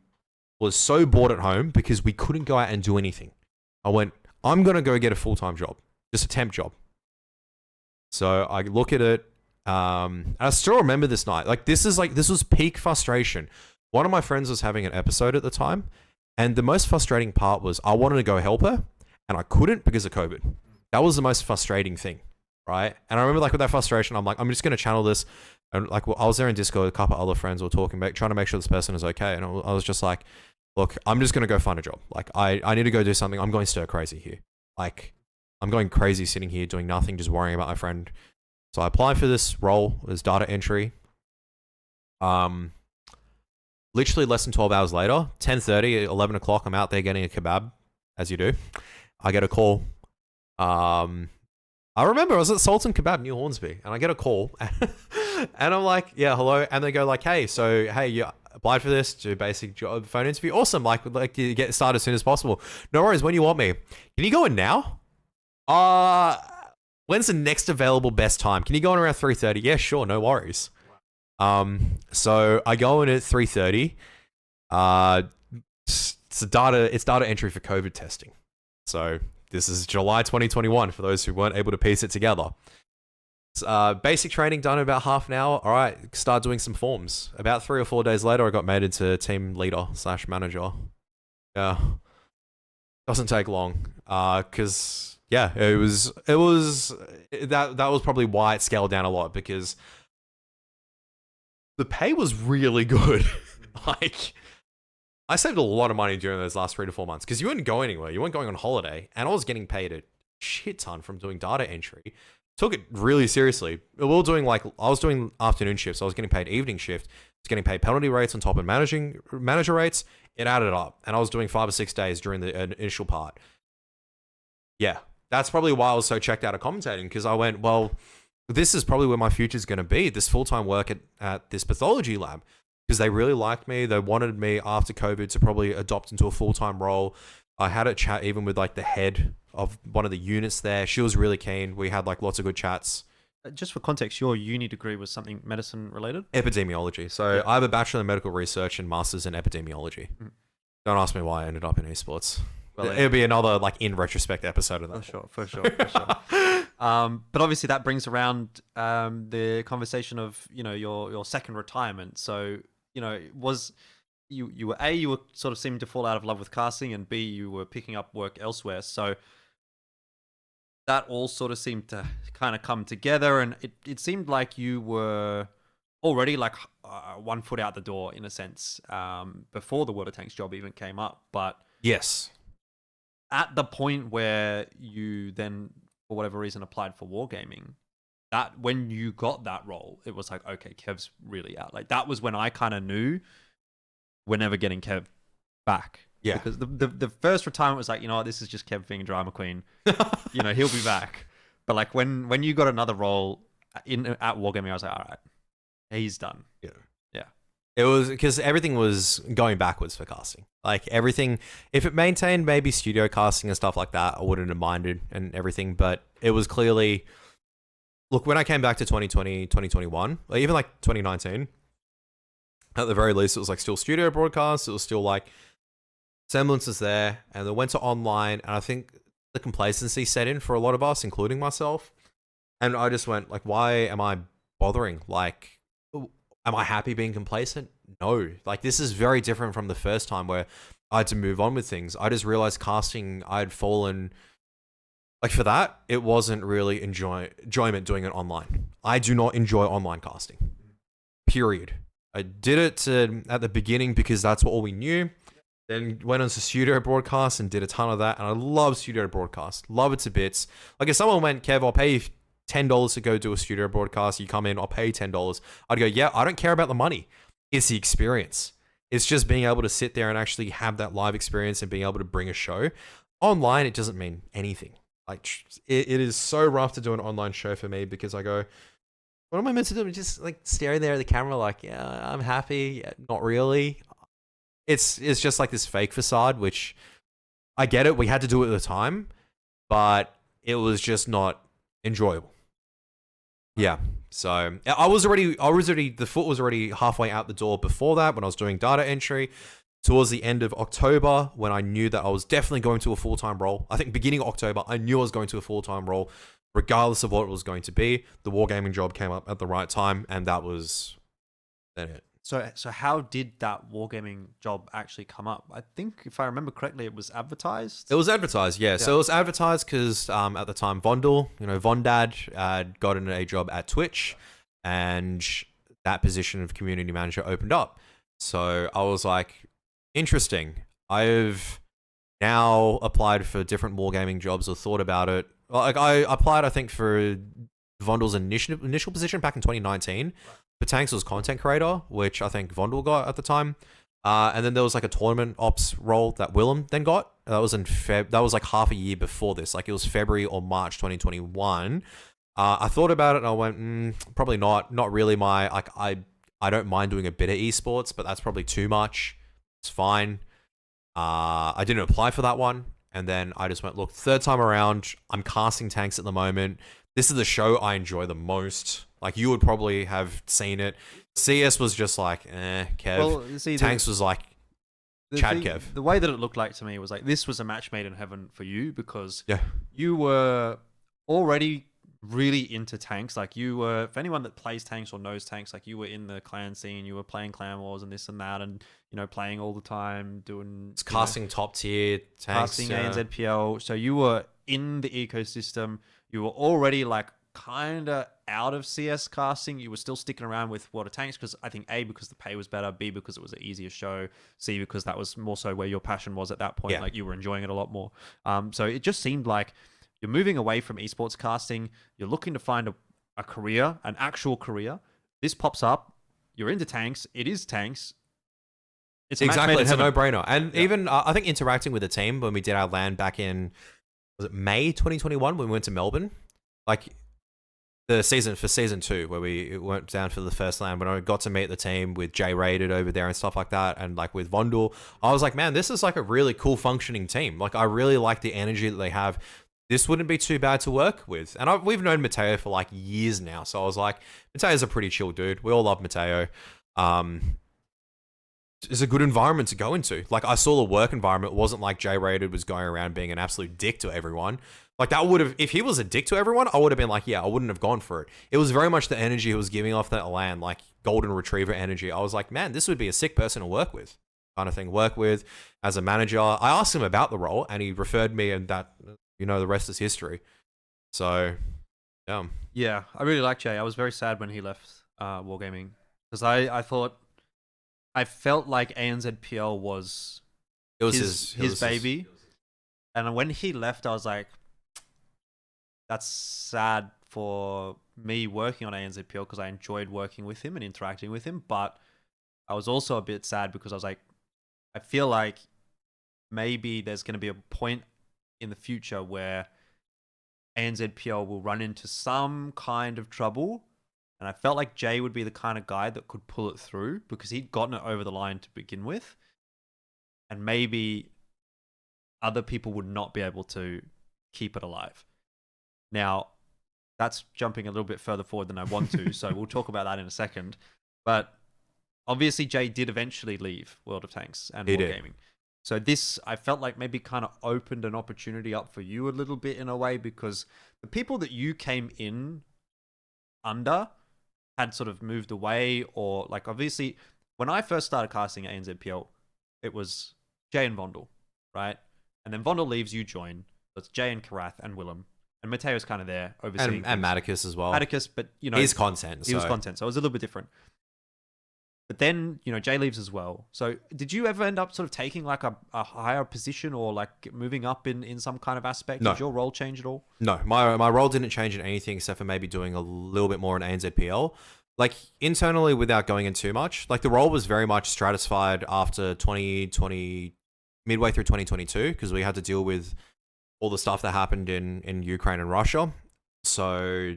was so bored at home because we couldn't go out and do anything. I went, I'm going to go get a full-time job, just a temp job. So I look at it, and I still remember this night. Like, this was peak frustration. One of my friends was having an episode at the time, and the most frustrating part was I wanted to go help her, and I couldn't because of COVID. That was the most frustrating thing, right? And I remember, like, with that frustration, I'm like, I'm just going to channel this. And, like, I was there in Discord, a couple of other friends were talking about, trying to make sure this person is okay. And I was just like, look, I'm just going to go find a job. Like, I need to go do something. I'm going stir crazy here. Like, I'm going crazy sitting here doing nothing, just worrying about my friend. So I applied for this role as data entry. Literally less than 12 hours later, 10:30, 11 o'clock, I'm out there getting a kebab, as you do. I get a call. I remember I was at Sultan Kebab, New Hornsby, and I get a call. And I'm like, yeah, hello. And they go like, hey, you applied for this, do basic job phone interview. Awesome. Like you get started as soon as possible. No worries. When you want me? Can you go in now? When's the next available best time? Can you go in around 3:30? Yeah, sure. No worries. So I go in at 3:30. It's data entry for COVID testing. So this is July 2021 for those who weren't able to piece it together. Basic training done in about half an hour. All right, start doing some forms. About 3 or 4 days later, I got made into team leader / manager. Yeah, doesn't take long. Cause yeah, that was probably why it scaled down a lot because the pay was really good. Like, I saved a lot of money during those last 3 to 4 months because you wouldn't go anywhere. You weren't going on holiday, and I was getting paid a shit ton from doing data entry. Took it really seriously. I was doing afternoon shifts. I was getting paid evening shift. I was getting paid penalty rates on top of manager rates. It added up, and I was doing 5 or 6 days during the initial part. Yeah, that's probably why I was so checked out of commentating because I went, well, this is probably where my future is going to be. This full-time work at this pathology lab. because they really liked me. They wanted me after COVID to probably adopt into a full-time role. I had a chat even with like the head of one of the units there. She was really keen. We had like lots of good chats. Just for context, your uni degree was something medicine related? Epidemiology. So I have a Bachelor in Medical Research and Masters in Epidemiology. Don't ask me why I ended up in esports. Well, it'll be another like in retrospect episode of that. For sure. But obviously that brings around the conversation of, you know, your second retirement. So, you know, was you were sort of seeming to fall out of love with casting, and B, you were picking up work elsewhere. So that all sort of seemed to kind of come together, and it seemed like you were already like 1 foot out the door in a sense before the water tanks job even came up. But yes, at the point where you then, for whatever reason, applied for Wargaming, that when you got that role, it was like, okay, Kev's really out. Like that was when I kind of knew we're never getting Kev back. Yeah. Because the first retirement was like, you know what, this is just Kev being a drama queen. You know, he'll be back. But like when you got another role at Wargaming, I was like, all right, he's done. Yeah. Yeah. It was because everything was going backwards for casting. Like everything, if it maintained maybe studio casting and stuff like that, I wouldn't have minded and everything. But it was clearly, look, when I came back to 2020, 2021, or even like 2019, at the very least, it was like still studio broadcasts. It was still like semblances there, and they went to online, and I think the complacency set in for a lot of us, including myself. And I just went like, why am I bothering? Like, am I happy being complacent? No. Like, this is very different from the first time where I had to move on with things. I just realized casting, I had fallen. Like for that, it wasn't really enjoyment doing it online. I do not enjoy online casting. Period. I did it at the beginning because that's all we knew. Then went on to studio broadcast and did a ton of that. And I love studio broadcast. Love it to bits. Like if someone went, Kev, I'll pay you $10 to go do a studio broadcast. You come in, I'll pay you $10. I'd go, yeah, I don't care about the money. It's the experience. It's just being able to sit there and actually have that live experience and being able to bring a show. Online, it doesn't mean anything. Like it is so rough to do an online show for me because I go, what am I meant to do? Just like staring there at the camera like, yeah, I'm happy. Yeah, not really. It's just like this fake facade, which I get it. We had to do it at the time, but it was just not enjoyable. Yeah. So I was already, the foot was already halfway out the door before that when I was doing data entry. Towards the end of October, when I knew that I was definitely going to a full-time role. I think beginning of October, I knew I was going to a full-time role, regardless of what it was going to be. The Wargaming job came up at the right time, and that was then it. So how did that Wargaming job actually come up? I think, if I remember correctly, it was advertised. It was advertised, yeah. So it was advertised because at the time, Vondel, Vondad, got in a job at Twitch, and that position of community manager opened up. So I was like, interesting. I've now applied for different Wargaming jobs or thought about it. Like I applied, I think, for Vondel's initial position back in 2019. Tanks was content creator, which I think Vondel got at the time. And then there was like a tournament ops role that Willem then got. That was in that was like half a year before this. Like it was February or March 2021. I thought about it and I went, probably not. Not really my, like, I don't mind doing a bit of esports, but that's probably too much. It's fine. I didn't apply for that one. And then I just went, look, third time around, I'm casting tanks at the moment. This is the show I enjoy the most. Like, you would probably have seen it. CS was just like, Kev. Well, see, Tanks was like, Chad Kev. The way that it looked like to me was like, this was a match made in heaven for you because yeah, you were already really into tanks. Like you were, for anyone that plays tanks or knows tanks, like you were in the clan scene, you were playing clan wars and this and that, and playing all the time, doing casting top tier tanks, casting ANZPL. So you were in the ecosystem. You were already like kind of out of CS casting. You were still sticking around with water tanks because I think A, because the pay was better, B, because it was an easier show, C, because that was more so where your passion was at that point. Yeah. Like you were enjoying it a lot more. So it just seemed like you're moving away from esports casting. You're looking to find a career, an actual career. This pops up. You're into tanks. It is tanks. It's exactly. It's a no-brainer. And even I think interacting with the team when we did our LAN back in, was it May 2021 when we went to Melbourne? Like, the season for season 2 where we went down for the first land, when I got to meet the team with Jay Rated over there and stuff like that, and like with Vondel, I was like, man, this is like a really cool functioning team. Like I really like the energy that they have. This wouldn't be too bad to work with. And we've known Mateo for like years now, so I was like, Mateo's a pretty chill dude. We all love Mateo. It's a good environment to go into. Like I saw the work environment. It wasn't like Jay Rated was going around being an absolute dick to everyone. Like that would have, if he was a dick to everyone, I would have been like, yeah, I wouldn't have gone for it. It was very much the energy he was giving off that land, like golden retriever energy. I was like, man, this would be a sick person to work with, kind of thing. Work with as a manager. I asked him about the role and he referred me, and that, the rest is history. So, yeah. Yeah, I really like Jay. I was very sad when he left Wargaming, because I felt like ANZPL was his baby. And when he left, I was like, that's sad for me working on ANZPL, because I enjoyed working with him and interacting with him. But I was also a bit sad because I was like, I feel like maybe there's going to be a point in the future where ANZPL will run into some kind of trouble. And I felt like Jay would be the kind of guy that could pull it through, because he'd gotten it over the line to begin with. And maybe other people would not be able to keep it alive. Now, that's jumping a little bit further forward than I want to, so we'll talk about that in a second. But obviously, Jay did eventually leave World of Tanks and Wargaming. So this, I felt like maybe kind of opened an opportunity up for you a little bit in a way, because the people that you came in under had sort of moved away, or like obviously, when I first started casting at ANZPL, it was Jay and Vondel, right? And then Vondel leaves, you join. So it's Jay and Karath and Willem. And Mateo's kind of there overseeing. And Maticus as well. Maticus, but he's content. He was content, so it was a little bit different. But then, Jay leaves as well. So did you ever end up sort of taking like a higher position, or like moving up in some kind of aspect? No. Did your role change at all? No, my role didn't change in anything except for maybe doing a little bit more in ANZPL. Like internally, without going in too much, like the role was very much stratified after 2020, midway through 2022, because we had to deal with all the stuff that happened in Ukraine and Russia. So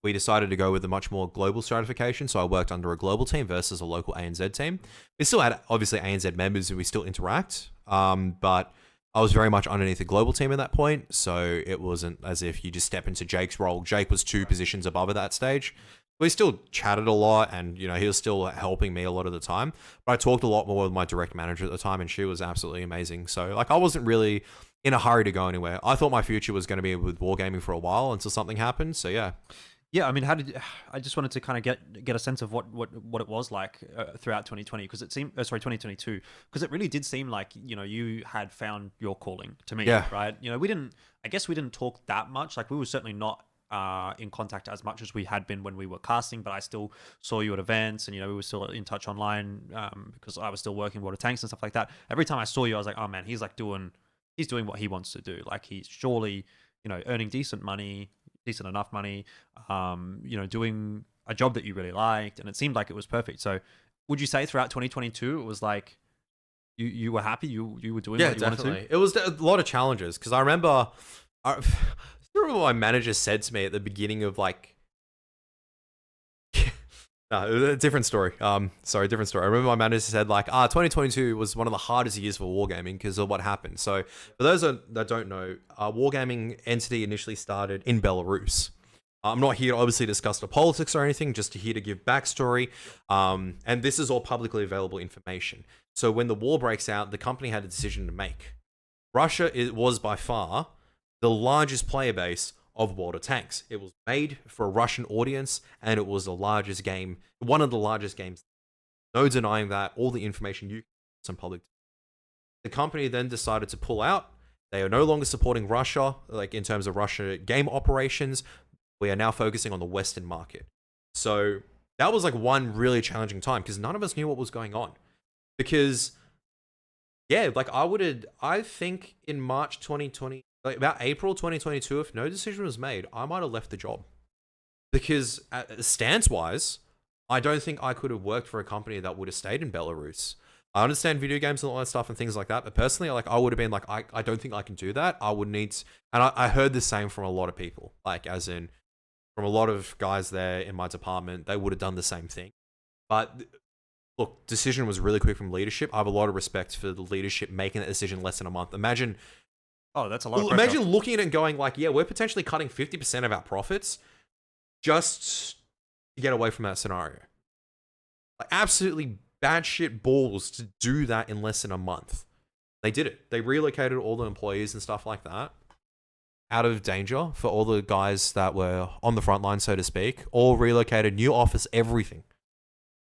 we decided to go with a much more global stratification. So I worked under a global team versus a local ANZ team. We still had obviously ANZ members and we still interact. But I was very much underneath the global team at that point. So it wasn't as if you just step into Jake's role. Jake was 2 positions above at that stage. We still chatted a lot, and he was still helping me a lot of the time. But I talked a lot more with my direct manager at the time, and she was absolutely amazing. So like I wasn't really in a hurry to go anywhere. I thought my future was going to be with Wargaming for a while until something happened. So yeah. Yeah, I mean, I just wanted to kind of get a sense of what it was like throughout 2020, because it seemed 2022, because it really did seem like you had found your calling to me. Yeah. Right. We didn't talk that much. Like we were certainly not in contact as much as we had been when we were casting, but I still saw you at events, and we were still in touch online because I was still working Water Tanks and stuff like that. Every time I saw you, I was like, oh man, he's doing what he wants to do. Like he's surely earning decent enough money, doing a job that you really liked, and it seemed like it was perfect. So would you say throughout 2022 it was like you were happy, you were doing what you definitely wanted to? It was a lot of challenges, because I remember what my manager said to me at the beginning of like no, a different story. Different story. I remember my manager said like 2022 was one of the hardest years for Wargaming because of what happened. So for those that don't know, Wargaming entity initially started in Belarus. I'm not here to obviously discuss the politics or anything, just here to give backstory. And this is all publicly available information. So when the war breaks out, the company had a decision to make. Russia was by far the largest player base of World of Tanks. It was made for a Russian audience, and it was the largest game, one of the largest games. No denying that. All the information you some public. The company then decided to pull out. They are no longer supporting Russia, like in terms of Russia game operations. We are now focusing on the Western market. So that was like one really challenging time, because none of us knew what was going on. Because yeah, like I think in March 2020, like about April 2022, if no decision was made, I might have left the job. Because stance-wise, I don't think I could have worked for a company that would have stayed in Belarus. I understand video games and all that stuff and things like that, but personally, like I would have been like, I don't think I can do that. I would need, and I heard the same from a lot of people, like as in, from a lot of guys there in my department, they would have done the same thing. But look, decision was really quick from leadership. I have a lot of respect for the leadership making that decision less than a month. Imagine, oh, that's a lot of pressure. Imagine looking at it and going like, yeah, we're potentially cutting 50% of our profits just to get away from that scenario. Like absolutely batshit balls to do that in less than a month. They did it. They relocated all the employees and stuff like that out of danger for all the guys that were on the front line, so to speak. All relocated, new office, everything.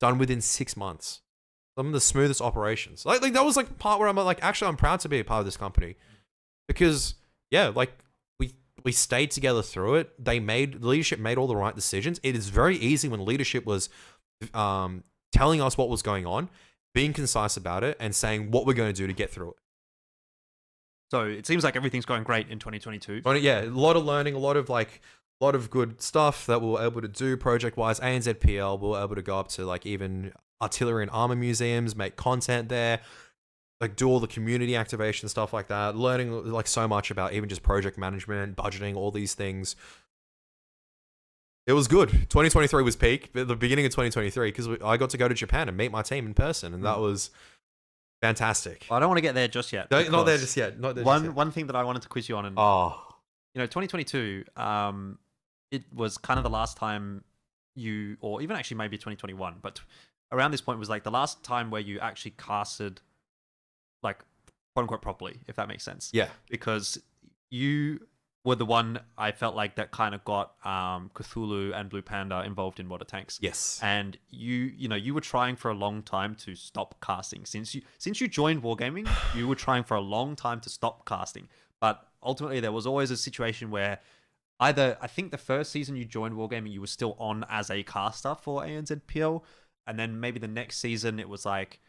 Done within 6 months. Some of the smoothest operations. Like that was like the part where I'm like, actually, I'm proud to be a part of this company. Because, yeah, like we stayed together through it. Leadership made all the right decisions. It is very easy when leadership was telling us what was going on, being concise about it, and saying what we're going to do to get through it. So it seems like everything's going great in 2022. Yeah, a lot of learning, a lot of good stuff that we were able to do project-wise. ANZPL, we were able to go up to like even artillery and armor museums, make content there, like do all the community activation stuff like that. Learning like so much about even just project management, budgeting, all these things. It was good. 2023 was peak, but the beginning of 2023, because I got to go to Japan and meet my team in person, and that was fantastic. Well, I don't want to get there just yet. Not there just yet. One thing that I wanted to quiz you on, and 2022, it was kind of the last time you, or even actually maybe 2021, but around this point was like the last time where you actually casted, like quote unquote properly, if that makes sense. Yeah. Because you were the one I felt like that kind of got Cthulhu and Bluepanda involved in water tanks. Yes. And you were trying for a long time to stop casting. Since you joined Wargaming, you were trying for a long time to stop casting. But ultimately there was always a situation where either, I think the first season you joined Wargaming, you were still on as a caster for ANZPL, and then maybe the next season it was like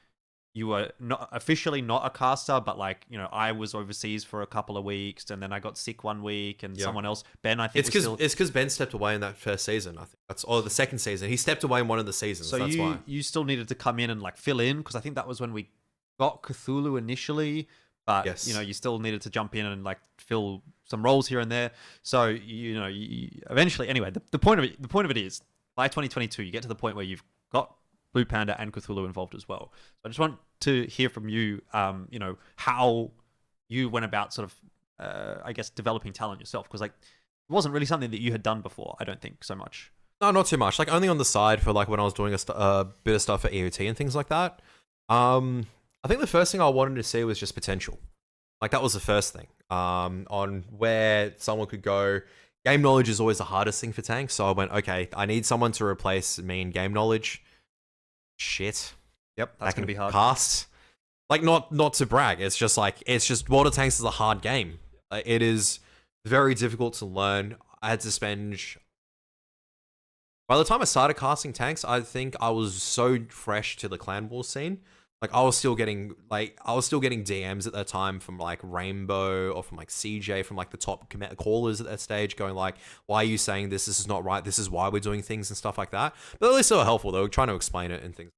you were not officially not a caster, but like, I was overseas for a couple of weeks, and then I got sick one week, and someone else, Ben, I think it's because Ben stepped away in that first season. I think the second season. He stepped away in one of the seasons. So that's why you still needed to come in and like fill in, because I think that was when we got Cthulhu initially, but yes. You still needed to jump in and like fill some roles here and there. So you eventually, anyway, the point of it is by 2022 you get to the point where you've got Bluepanda and Cthulhu involved as well. So I just want to hear from you, how you went about sort of, I guess, developing talent yourself, because like it wasn't really something that you had done before, I don't think, so much. No, not too much. Like only on the side for like when I was doing a bit of stuff for EOT and things like that. I think the first thing I wanted to see was just potential. Like that was the first thing. On where someone could go. Game knowledge is always the hardest thing for tanks, so I went, okay, I need someone to replace me in game knowledge. Shit. Yep, that's going to be hard. Cast. Like not to brag, it's just water tanks is a hard game. It is very difficult to learn. I had to spend. By the time I started casting tanks, I think I was so fresh to the clan war scene. Like I was still getting DMs at that time from like Rainbow or from like CJ, from like the top callers at that stage, going like, "Why are you saying this? This is not right. This is why we're doing things," and stuff like that. But at least they were helpful. They were trying to explain it and things.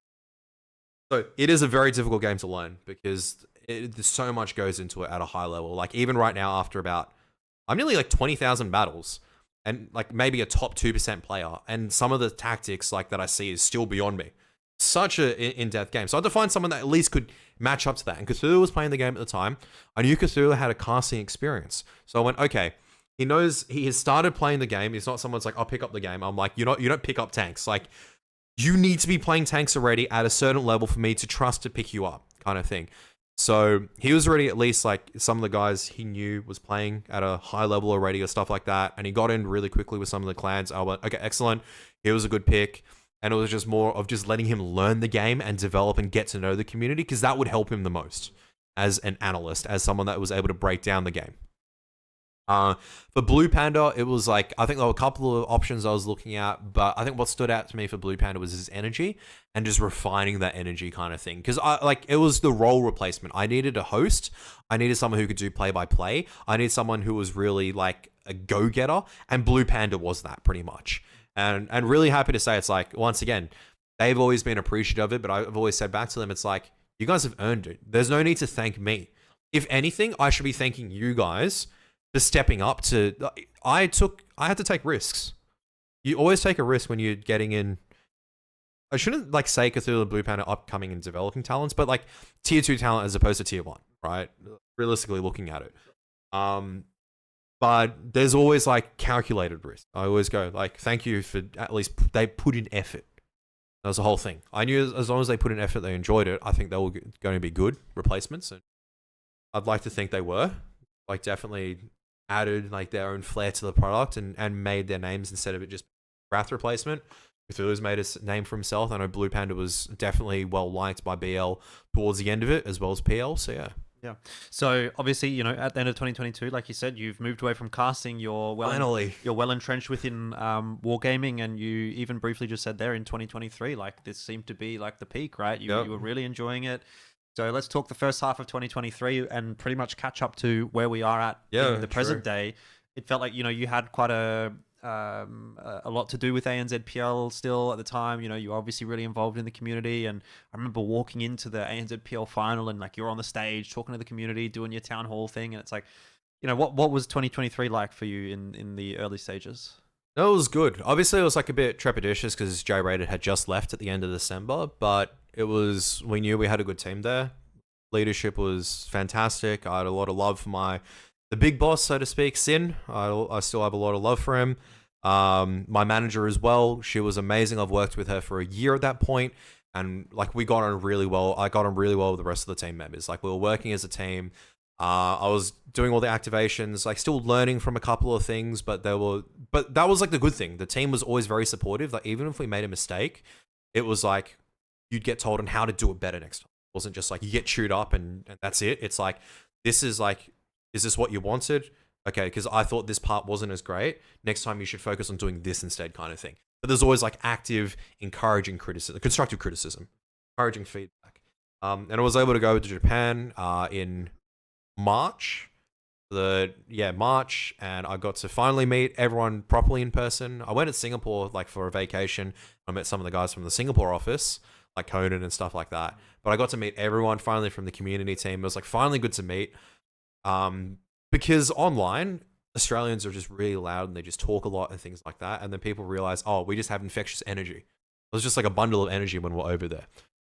So it is a very difficult game to learn because there's so much goes into it at a high level. Like even right now, after I'm nearly like 20,000 battles, and like maybe a top 2% player, and some of the tactics like that I see is still beyond me. Such a in-depth game. So I had to find someone that at least could match up to that. And Cthulhu was playing the game at the time. I knew Cthulhu had a casting experience. So I went, okay, he knows, he has started playing the game. He's not someone's like, I'll pick up the game. I'm like, you don't pick up tanks. Like, you need to be playing tanks already at a certain level for me to trust to pick you up, kind of thing. So he was already at least like some of the guys he knew was playing at a high level already or stuff like that. And he got in really quickly with some of the clans. I went, okay, excellent. He was a good pick. And it was just more of just letting him learn the game and develop and get to know the community, because that would help him the most as an analyst, as someone that was able to break down the game. For Bluepanda, it was like, I think there were a couple of options I was looking at, but I think what stood out to me for Bluepanda was his energy and just refining that energy kind of thing. Because it was the role replacement. I needed a host. I needed someone who could do play-by-play. I needed someone who was really like a go-getter, and Bluepanda was that pretty much. And really happy to say, it's like, once again, they've always been appreciative of it, but I've always said back to them, it's like, you guys have earned it. There's no need to thank me. If anything, I should be thanking you guys for stepping up to, I had to take risks. you always take a risk when you're getting in. I shouldn't like say Cthulhu Bluepanda upcoming and developing talents, but like tier 2 talent as opposed to tier 1, right? Realistically looking at it. But there's always like calculated risk. I always go like, thank you for at least they put in effort. That was the whole thing. I knew as long as they put in effort, they enjoyed it. I think they were going to be good replacements, and I'd like to think they were. Like definitely added like their own flair to the product and made their names instead of it just Karath replacement. Cthulhu's made a name for himself. I know Bluepanda was definitely well liked by BL towards the end of it as well as PL. So yeah. Yeah. So obviously, you know, at the end of 2022, like you said, you've moved away from casting. You're well entrenched within wargaming, and you even briefly just said there in 2023, like this seemed to be like the peak, right? You were really enjoying it. So let's talk the first half of 2023 and pretty much catch up to where we are at in the present day. It felt like, you know, you had quite a lot to do with ANZPL still at the time. You know, you're obviously really involved in the community, and I remember walking into the ANZPL final and like you're on the stage talking to the community, doing your town hall thing, and it's like, you know, what was 2023 like for you in the early stages? No, it was good. Obviously, it was like a bit trepidatious because J Rated had just left at the end of December, but we knew we had a good team there. Leadership was fantastic. I had a lot of love for the big boss, so to speak, Sin. I still have a lot of love for him. My manager as well. She was amazing. I've worked with her for a year at that point, and like we got on really well. I got on really well with the rest of the team members. Like we were working as a team. I was doing all the activations, like still learning from a couple of things, but that was like the good thing. The team was always very supportive. Like even if we made a mistake, it was like you'd get told on how to do it better next time. It wasn't just like you get chewed up and that's it. It's like, is this what you wanted? Okay, because I thought this part wasn't as great. Next time you should focus on doing this instead, kind of thing. But there's always like active, encouraging criticism, constructive criticism, encouraging feedback. And I was able to go to Japan in March, March, and I got to finally meet everyone properly in person. I went to Singapore like for a vacation. I met some of the guys from the Singapore office, like Conan and stuff like that. But I got to meet everyone finally from the community team. It was like finally good to meet. Because online, Australians are just really loud and they just talk a lot and things like that. And then people realize, oh, we just have infectious energy. It was just like a bundle of energy when we're over there.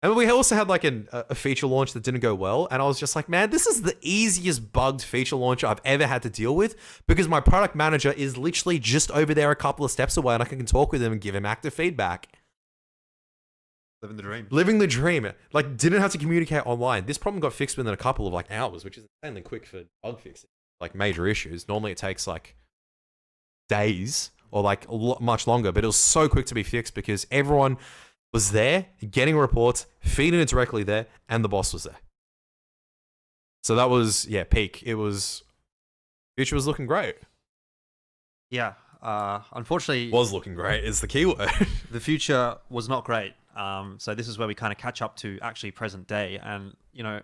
And we also had like a feature launch that didn't go well. And I was just like, man, this is the easiest bugged feature launch I've ever had to deal with because my product manager is literally just over there a couple of steps away and I can talk with him and give him active feedback. Living the dream. Living the dream. Like, didn't have to communicate online. This problem got fixed within a couple of like hours, which is insanely quick for bug fixing. Like major issues. Normally it takes like days or like much longer, but it was so quick to be fixed because everyone was there, getting reports, feeding it directly there, and the boss was there. So that was, peak. Future was looking great. Yeah. Unfortunately... Was looking great is the keyword. The future was not great. So this is where we kind of catch up to actually present day. And, you know,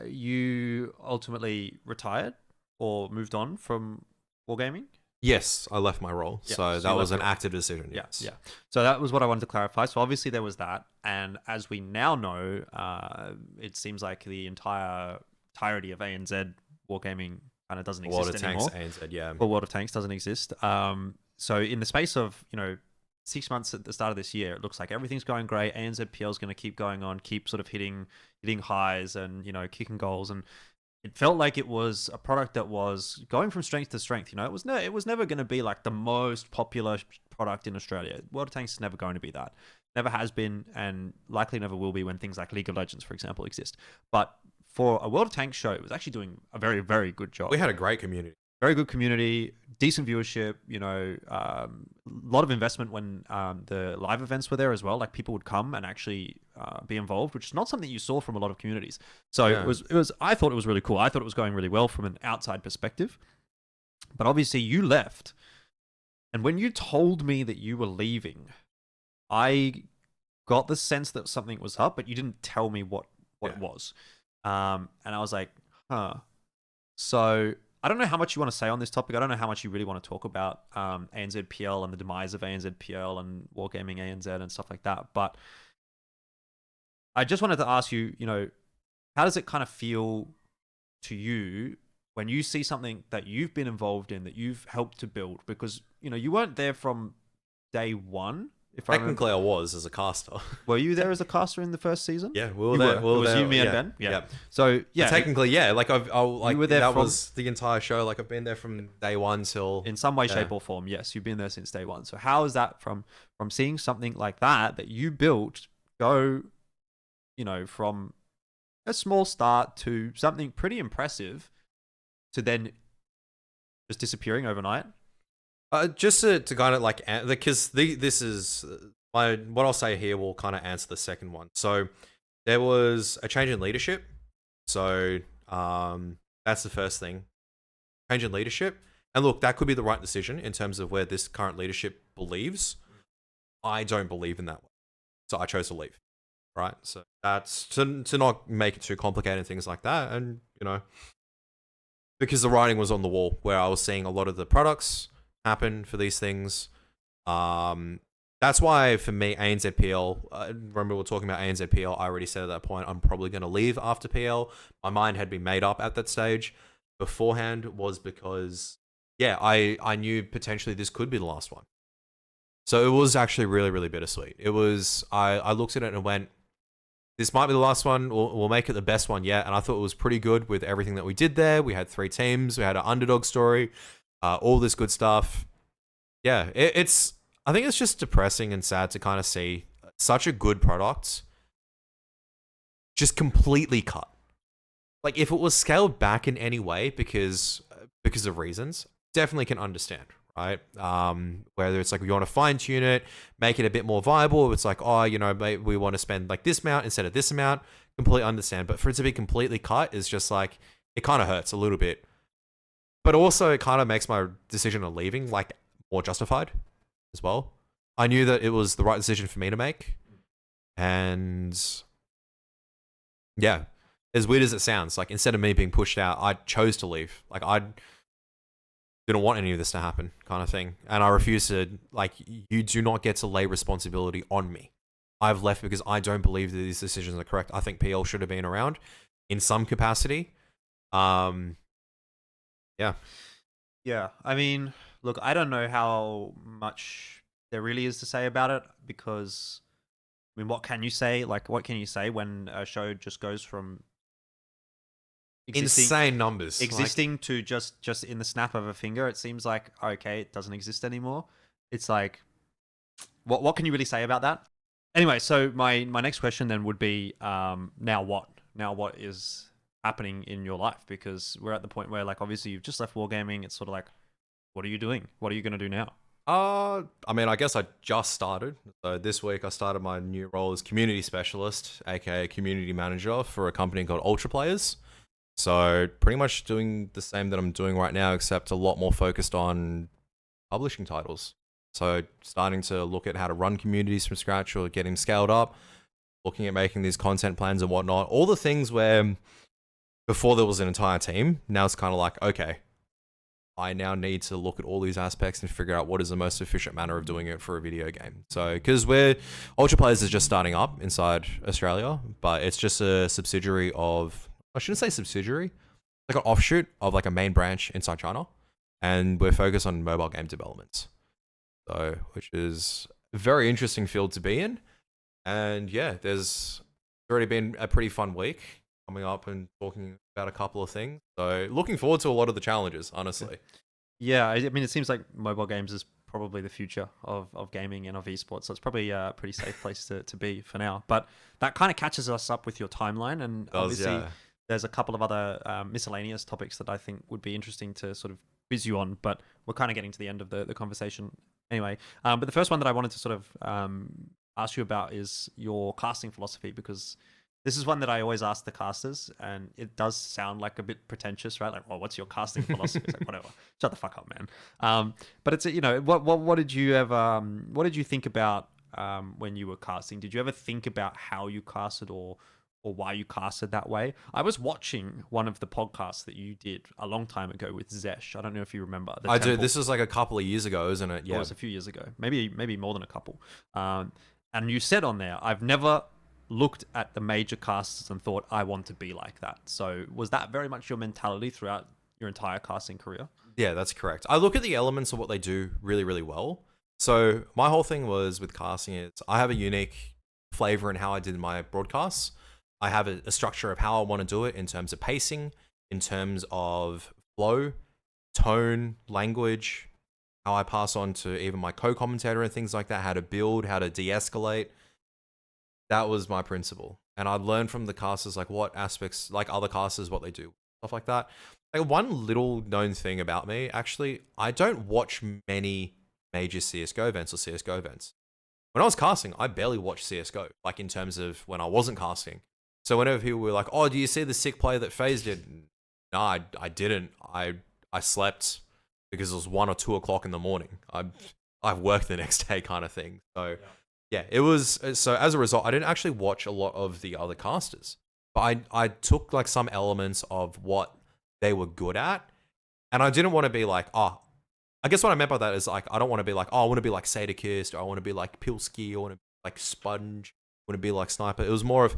you ultimately retired or moved on from wargaming? Yes, I left my role. Yeah, so that was an active decision. Yes. Yeah. So that was what I wanted to clarify. So obviously there was that. And as we now know, it seems like the entirety of ANZ wargaming kind of doesn't exist anymore. World of Tanks, ANZ, yeah. Or World of Tanks doesn't exist. So in the space of, 6 months at the start of this year, it looks like everything's going great. ANZPL is going to keep going on, keep sort of hitting highs and, kicking goals. And it felt like it was a product that was going from strength to strength. It was never going to be like the most popular product in Australia. World of Tanks is never going to be that. Never has been, and likely never will be when things like League of Legends, for example, exist. But for a World of Tanks show, it was actually doing a very, very good job. We had a great community. Very good community, decent viewership, a lot of investment when the live events were there as well. Like people would come and actually be involved, which is not something you saw from a lot of communities. So it was. I thought it was really cool. I thought it was going really well from an outside perspective. But obviously you left. And when you told me that you were leaving, I got the sense that something was up, but you didn't tell me what it was. And I was like, huh. So I don't know how much you want to say on this topic. I don't know how much you really want to talk about ANZPL and the demise of ANZPL and Wargaming ANZ and stuff like that. But I just wanted to ask you, how does it kind of feel to you when you see something that you've been involved in, that you've helped to build? Because you weren't there from day one. If Technically, I was as a caster. Were you there as a caster in the first season? Yeah, we were there. It was you, me, and Ben. Yeah. So But technically, yeah. Like like were there that from- was the entire show. Like I've been there from day one till in some way, shape, or form, yes, you've been there since day one. So how is that from seeing something like that you built go, from a small start to something pretty impressive, to then just disappearing overnight? Just to kind of like because this is what I'll say here will kind of answer the second one. So there was a change in leadership. So that's the first thing. Change in leadership. And look, that could be the right decision in terms of where this current leadership believes. I don't believe in that way. So I chose to leave. Right? So that's to not make it too complicated and things like that. And, because the writing was on the wall where I was seeing a lot of the products happen for these things. That's why for me, ANZPL, remember we were talking about ANZPL, I already said at that point, I'm probably going to leave after PL. My mind had been made up at that stage. Beforehand was because, I knew potentially this could be the last one. So it was actually really, really bittersweet. It was, I looked at it and went, this might be the last one. We'll make it the best one yet. And I thought it was pretty good with everything that we did there. We had 3 teams. We had an underdog story. All this good stuff. Yeah, I think it's just depressing and sad to kind of see such a good product just completely cut. Like if it was scaled back in any way because of reasons, definitely can understand, right? Whether it's like we want to fine tune it, make it a bit more viable. It's like, we want to spend like this amount instead of this amount. Completely understand. But for it to be completely cut is just like, it kind of hurts a little bit. But also, it kind of makes my decision of leaving like more justified as well. I knew that it was the right decision for me to make, and yeah, as weird as it sounds, like instead of me being pushed out, I chose to leave. Like I didn't want any of this to happen, kind of thing, and I refused to. Like, you do not get to lay responsibility on me. I've left because I don't believe that these decisions are correct. I think PL should have been around in some capacity. Yeah. Yeah. I mean, look, I don't know how much there really is to say about it because, I mean, what can you say? Like, what can you say when a show just goes from insane numbers existing to just in the snap of a finger? It seems like, okay, it doesn't exist anymore. It's like, what can you really say about that? Anyway, so my next question then would be, now what? Now what is happening in your life? Because we're at the point where, like, obviously you've just left Wargaming. It's sort of like, what are you doing? What are you going to do now? I mean, I guess I just started. So this week I started my new role as community specialist, aka community manager for a company called Ultra Players. So pretty much doing the same that I'm doing right now, except a lot more focused on publishing titles. So starting to look at how to run communities from scratch or getting scaled up, looking at making these content plans and whatnot. All the things where before there was an entire team, now it's kind of like, okay, I now need to look at all these aspects and figure out what is the most efficient manner of doing it for a video game. So, because Ultra Players is just starting up inside Australia, but it's just a subsidiary of, I shouldn't say subsidiary, like an offshoot of like a main branch inside China. And we're focused on mobile game developments. So, which is a very interesting field to be in. And yeah, there's already been a pretty fun week coming up and talking about a couple of things. So looking forward to a lot of the challenges, honestly. Yeah, I mean, it seems like mobile games is probably the future of gaming and of esports. So it's probably a pretty safe place to be for now. But that kind of catches us up with your timeline. And obviously there's a couple of other miscellaneous topics that I think would be interesting to sort of quiz you on. But we're kind of getting to the end of the conversation anyway. But the first one that I wanted to sort of ask you about is your casting philosophy, because this is one that I always ask the casters, and it does sound like a bit pretentious, right? Like, well, what's your casting philosophy? It's like, whatever, shut the fuck up, man. But it's, what did you think about when you were casting? Did you ever think about how you casted or why you casted that way? I was watching one of the podcasts that you did a long time ago with Zesh. I don't know if you remember. I do. This was like a couple of years ago, isn't it? Yeah, it was a few years ago, maybe more than a couple. And you said on there, I've never looked at the major casters and thought, I want to be like that. So was that very much your mentality throughout your entire casting career. Yeah, that's correct. I look at the elements of what they do really, really well. So my whole thing was with casting is I have a unique flavor in how I did my broadcasts. I have a structure of how I want to do it in terms of pacing, in terms of flow, tone, language, how I pass on to even my co-commentator and things like that, how to build, how to de-escalate. That was my principle. And I learned from the casters, like what aspects, like other casters, what they do, stuff like that. Like one little known thing about me, actually, I don't watch many major CSGO events or CSGO events. When I was casting, I barely watched CSGO, like in terms of when I wasn't casting. So whenever people were like, oh, do you see the sick play that FaZe did? No, I didn't. I slept because it was 1 or 2 o'clock in the morning. I worked the next day kind of thing. So yeah, it was. So as a result, I didn't actually watch a lot of the other casters. But I took like some elements of what they were good at. And I didn't want to be like, oh, I guess what I meant by that is like, I don't want to be like, oh, I want to be like Sadakist, or I want to be like Pilski, or I want to be like Sponge, I want to be like Sniper. It was more of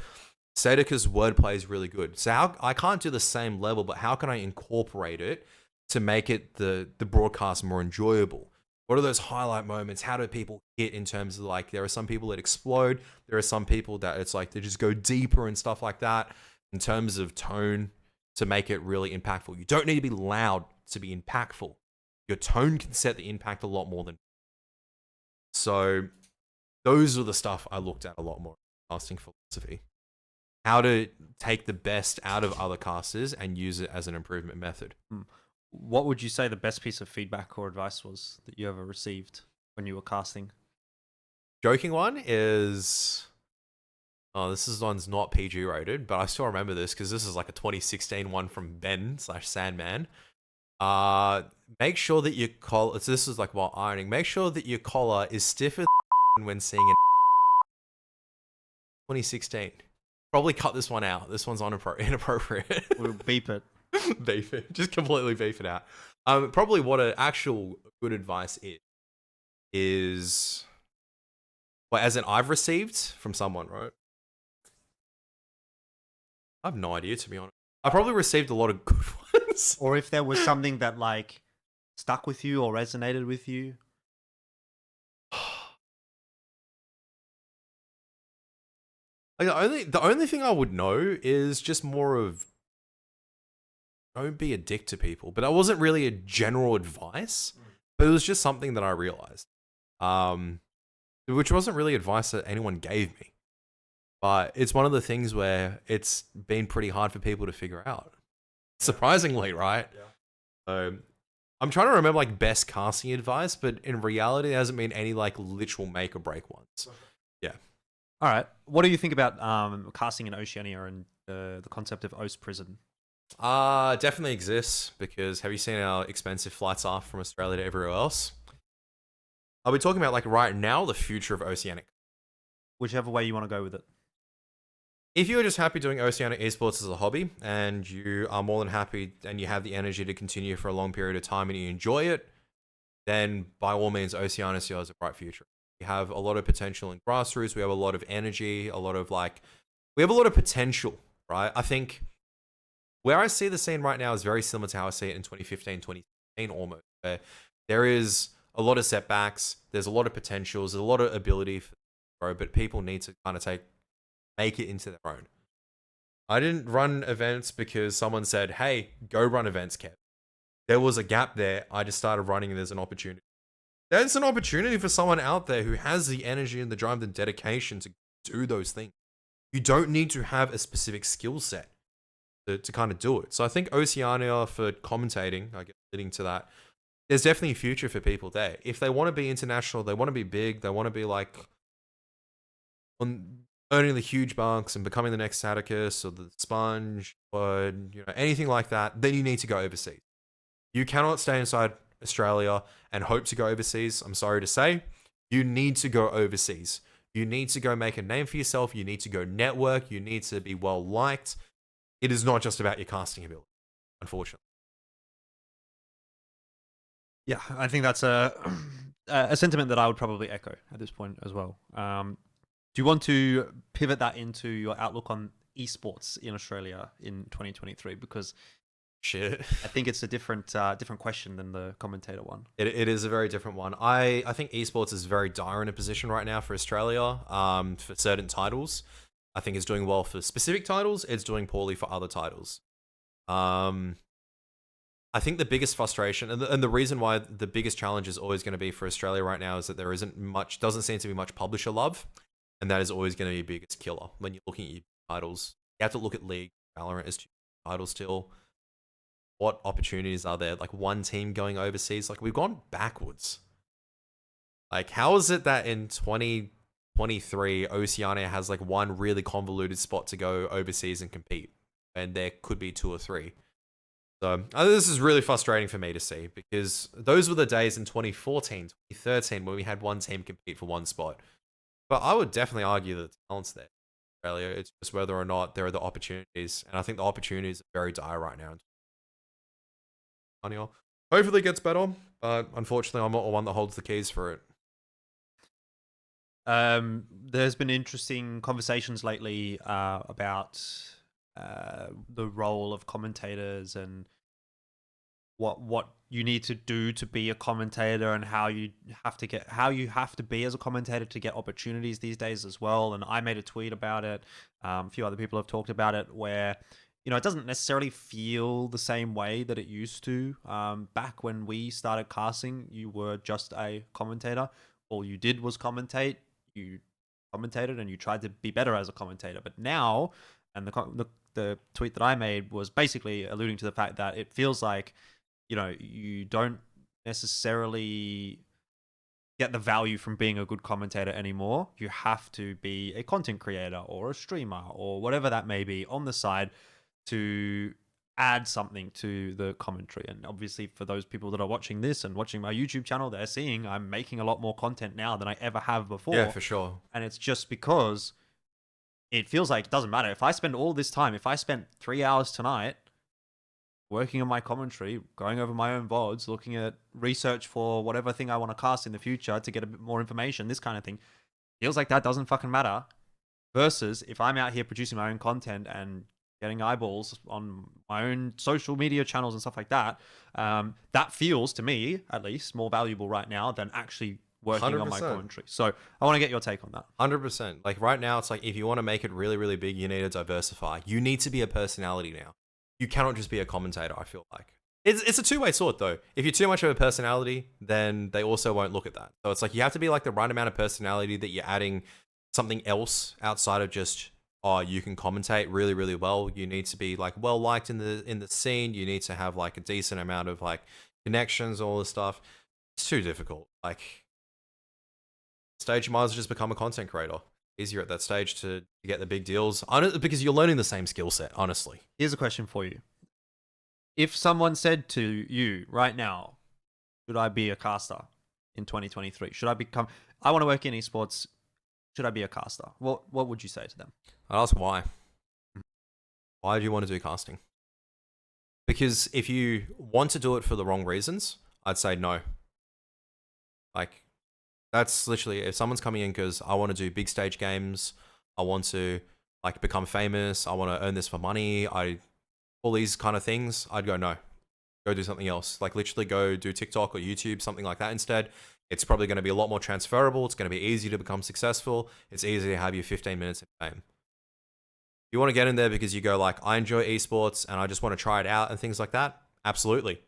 Sadakist's wordplay is really good. So how, I can't do the same level, but how can I incorporate it to make it the broadcast more enjoyable? What are those highlight moments? How do people hit in terms of like, there are some people that explode. There are some people that it's like, they just go deeper and stuff like that in terms of tone to make it really impactful. You don't need to be loud to be impactful. Your tone can set the impact a lot more than. So those are the stuff I looked at a lot more in casting philosophy. How to take the best out of other casters and use it as an improvement method. What would you say the best piece of feedback or advice was that you ever received when you were casting? Joking one is, this one's not PG rated, but I still remember this because this is like a 2016 one from Ben/Sandman. Make sure that your collar, this is like while ironing, make sure that your collar is stiff as when seeing it. 2016. Probably cut this one out. This one's inappropriate. We'll beep it. Beef it. Just completely beef it out. Probably what an actual good advice is, well, as in I've received from someone, right? I have no idea, to be honest. I probably received a lot of good ones. Or if there was something that like stuck with you or resonated with you. Like the only thing I would know is just more of don't be a dick to people. But that wasn't really a general advice, but it was just something that I realized, which wasn't really advice that anyone gave me. But it's one of the things where it's been pretty hard for people to figure out. Surprisingly, right? Yeah. I'm trying to remember like best casting advice, but in reality, there hasn't been any like literal make or break ones. Yeah. All right. What do you think about casting in Oceania and the concept of OCE Prison? Definitely exists because have you seen how expensive flights are from Australia to everywhere else? Are we talking about like right now, the future of Oceanic? Whichever way you want to go with it. If you're just happy doing Oceanic esports as a hobby and you are more than happy and you have the energy to continue for a long period of time and you enjoy it, then by all means, Oceania has a bright future. We have a lot of potential in grassroots. We have a lot of energy, we have a lot of potential, right? I think where I see the scene right now is very similar to how I see it in 2015, 2016 almost, where there is a lot of setbacks, there's a lot of potentials, there's a lot of ability for grow, but people need to kind of make it into their own. I didn't run events because someone said, hey, go run events, Kev. There was a gap there. I just started running and there's an opportunity. There's an opportunity for someone out there who has the energy and the drive and dedication to do those things. You don't need to have a specific skill set to kind of do it. So I think Oceania for commentating, I guess leading to that, there's definitely a future for people there. If they want to be international, they want to be big, they want to be like earning the huge bucks and becoming the next Atticus or the Sponge or anything like that, then you need to go overseas. You cannot stay inside Australia and hope to go overseas. I'm sorry to say, you need to go overseas. You need to go make a name for yourself. You need to go network. You need to be well liked. It is not just about your casting ability, unfortunately. Yeah, I think that's a sentiment that I would probably echo at this point as well. Do you want to pivot that into your outlook on esports in Australia in 2023? Because shit. I think it's a different question than the commentator one. It is a very different one. I think esports is very dire in a position right now for Australia. For certain titles, I think it's doing well for specific titles. It's doing poorly for other titles. I think the biggest frustration and the reason why the biggest challenge is always going to be for Australia right now is that there doesn't seem to be much publisher love, and that is always going to be your biggest killer when you're looking at your titles. You have to look at League, Valorant as two titles still. What opportunities are there? Like one team going overseas, like we've gone backwards. Like how is it that in 2023 Oceania has like one really convoluted spot to go overseas and compete, and there could be 2 or 3? So this is really frustrating for me to see, because those were the days in 2014, 2013 when we had one team compete for one spot. But I would definitely argue that the talent's there in Australia. It's just whether or not there are the opportunities. And I think the opportunities are very dire right now. Hopefully it gets better, but unfortunately I'm not the one that holds the keys for it. There's been interesting conversations lately about the role of commentators and what you need to do to be a commentator, and how you have to be as a commentator to get opportunities these days as well. And I made a tweet about it. A few other people have talked about it, where it doesn't necessarily feel the same way that it used to. Back when we started casting, you were just a commentator. All you did was commentate. You commentated and you tried to be better as a commentator. But now, and the tweet that I made was basically alluding to the fact that it feels like, you don't necessarily get the value from being a good commentator anymore. You have to be a content creator or a streamer or whatever that may be on the side to add something to the commentary. And obviously for those people that are watching this and watching my YouTube channel, they're seeing I'm making a lot more content now than I ever have before. Yeah, for sure. And it's just because it feels like it doesn't matter. If I spend all this time, if I spent 3 hours tonight working on my commentary, going over my own VODs, looking at research for whatever thing I want to cast in the future to get a bit more information, this kind of thing, feels like that doesn't fucking matter. Versus if I'm out here producing my own content and getting eyeballs on my own social media channels and stuff like that, that feels, to me at least, more valuable right now than actually working 100%. On my commentary. So I want to get your take on that. 100%. Like right now, it's like if you want to make it really, really big, you need to diversify. You need to be a personality now. You cannot just be a commentator, I feel like. It's a two-way sword, though. If you're too much of a personality, then they also won't look at that. So it's like you have to be like the right amount of personality that you're adding something else outside of just, you can commentate really, really well. You need to be like well liked in the scene. You need to have like a decent amount of like connections, all this stuff. It's too difficult. Like stage, you might as well just become a content creator. Easier at that stage to get the big deals, because you're learning the same skill set, honestly. Here's a question for you. If someone said to you right now, should I be a caster in 2023? I want to work in esports. Should I be a caster? What would you say to them? I'd ask why. Why do you want to do casting? Because if you want to do it for the wrong reasons, I'd say no. Like, that's literally, if someone's coming in because I want to do big stage games, I want to like become famous, I want to earn this for money, all these kind of things, I'd go no. Go do something else. Like literally go do TikTok or YouTube, something like that instead. It's probably going to be a lot more transferable. It's going to be easy to become successful. It's easy to have your 15 minutes of fame. You want to get in there because you go like, I enjoy esports and I just want to try it out and things like that? Absolutely.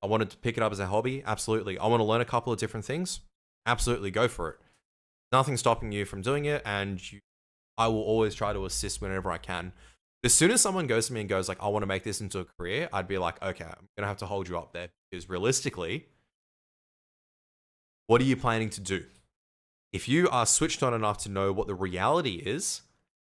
I wanted to pick it up as a hobby? Absolutely. I want to learn a couple of different things? Absolutely, go for it. Nothing's stopping you from doing it, and I will always try to assist whenever I can. As soon as someone goes to me and goes like, I want to make this into a career, I'd be like, okay, I'm going to have to hold you up there, because realistically, what are you planning to do? If you are switched on enough to know what the reality is,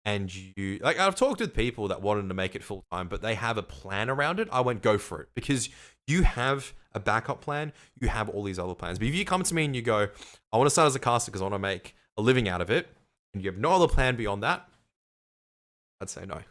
and you, like I've talked with people that wanted to make it full time, but they have a plan around it, I went go for it, because you have a backup plan, you have all these other plans. But if you come to me and you go, I want to start as a caster because I want to make a living out of it, and you have no other plan beyond that, I'd say no.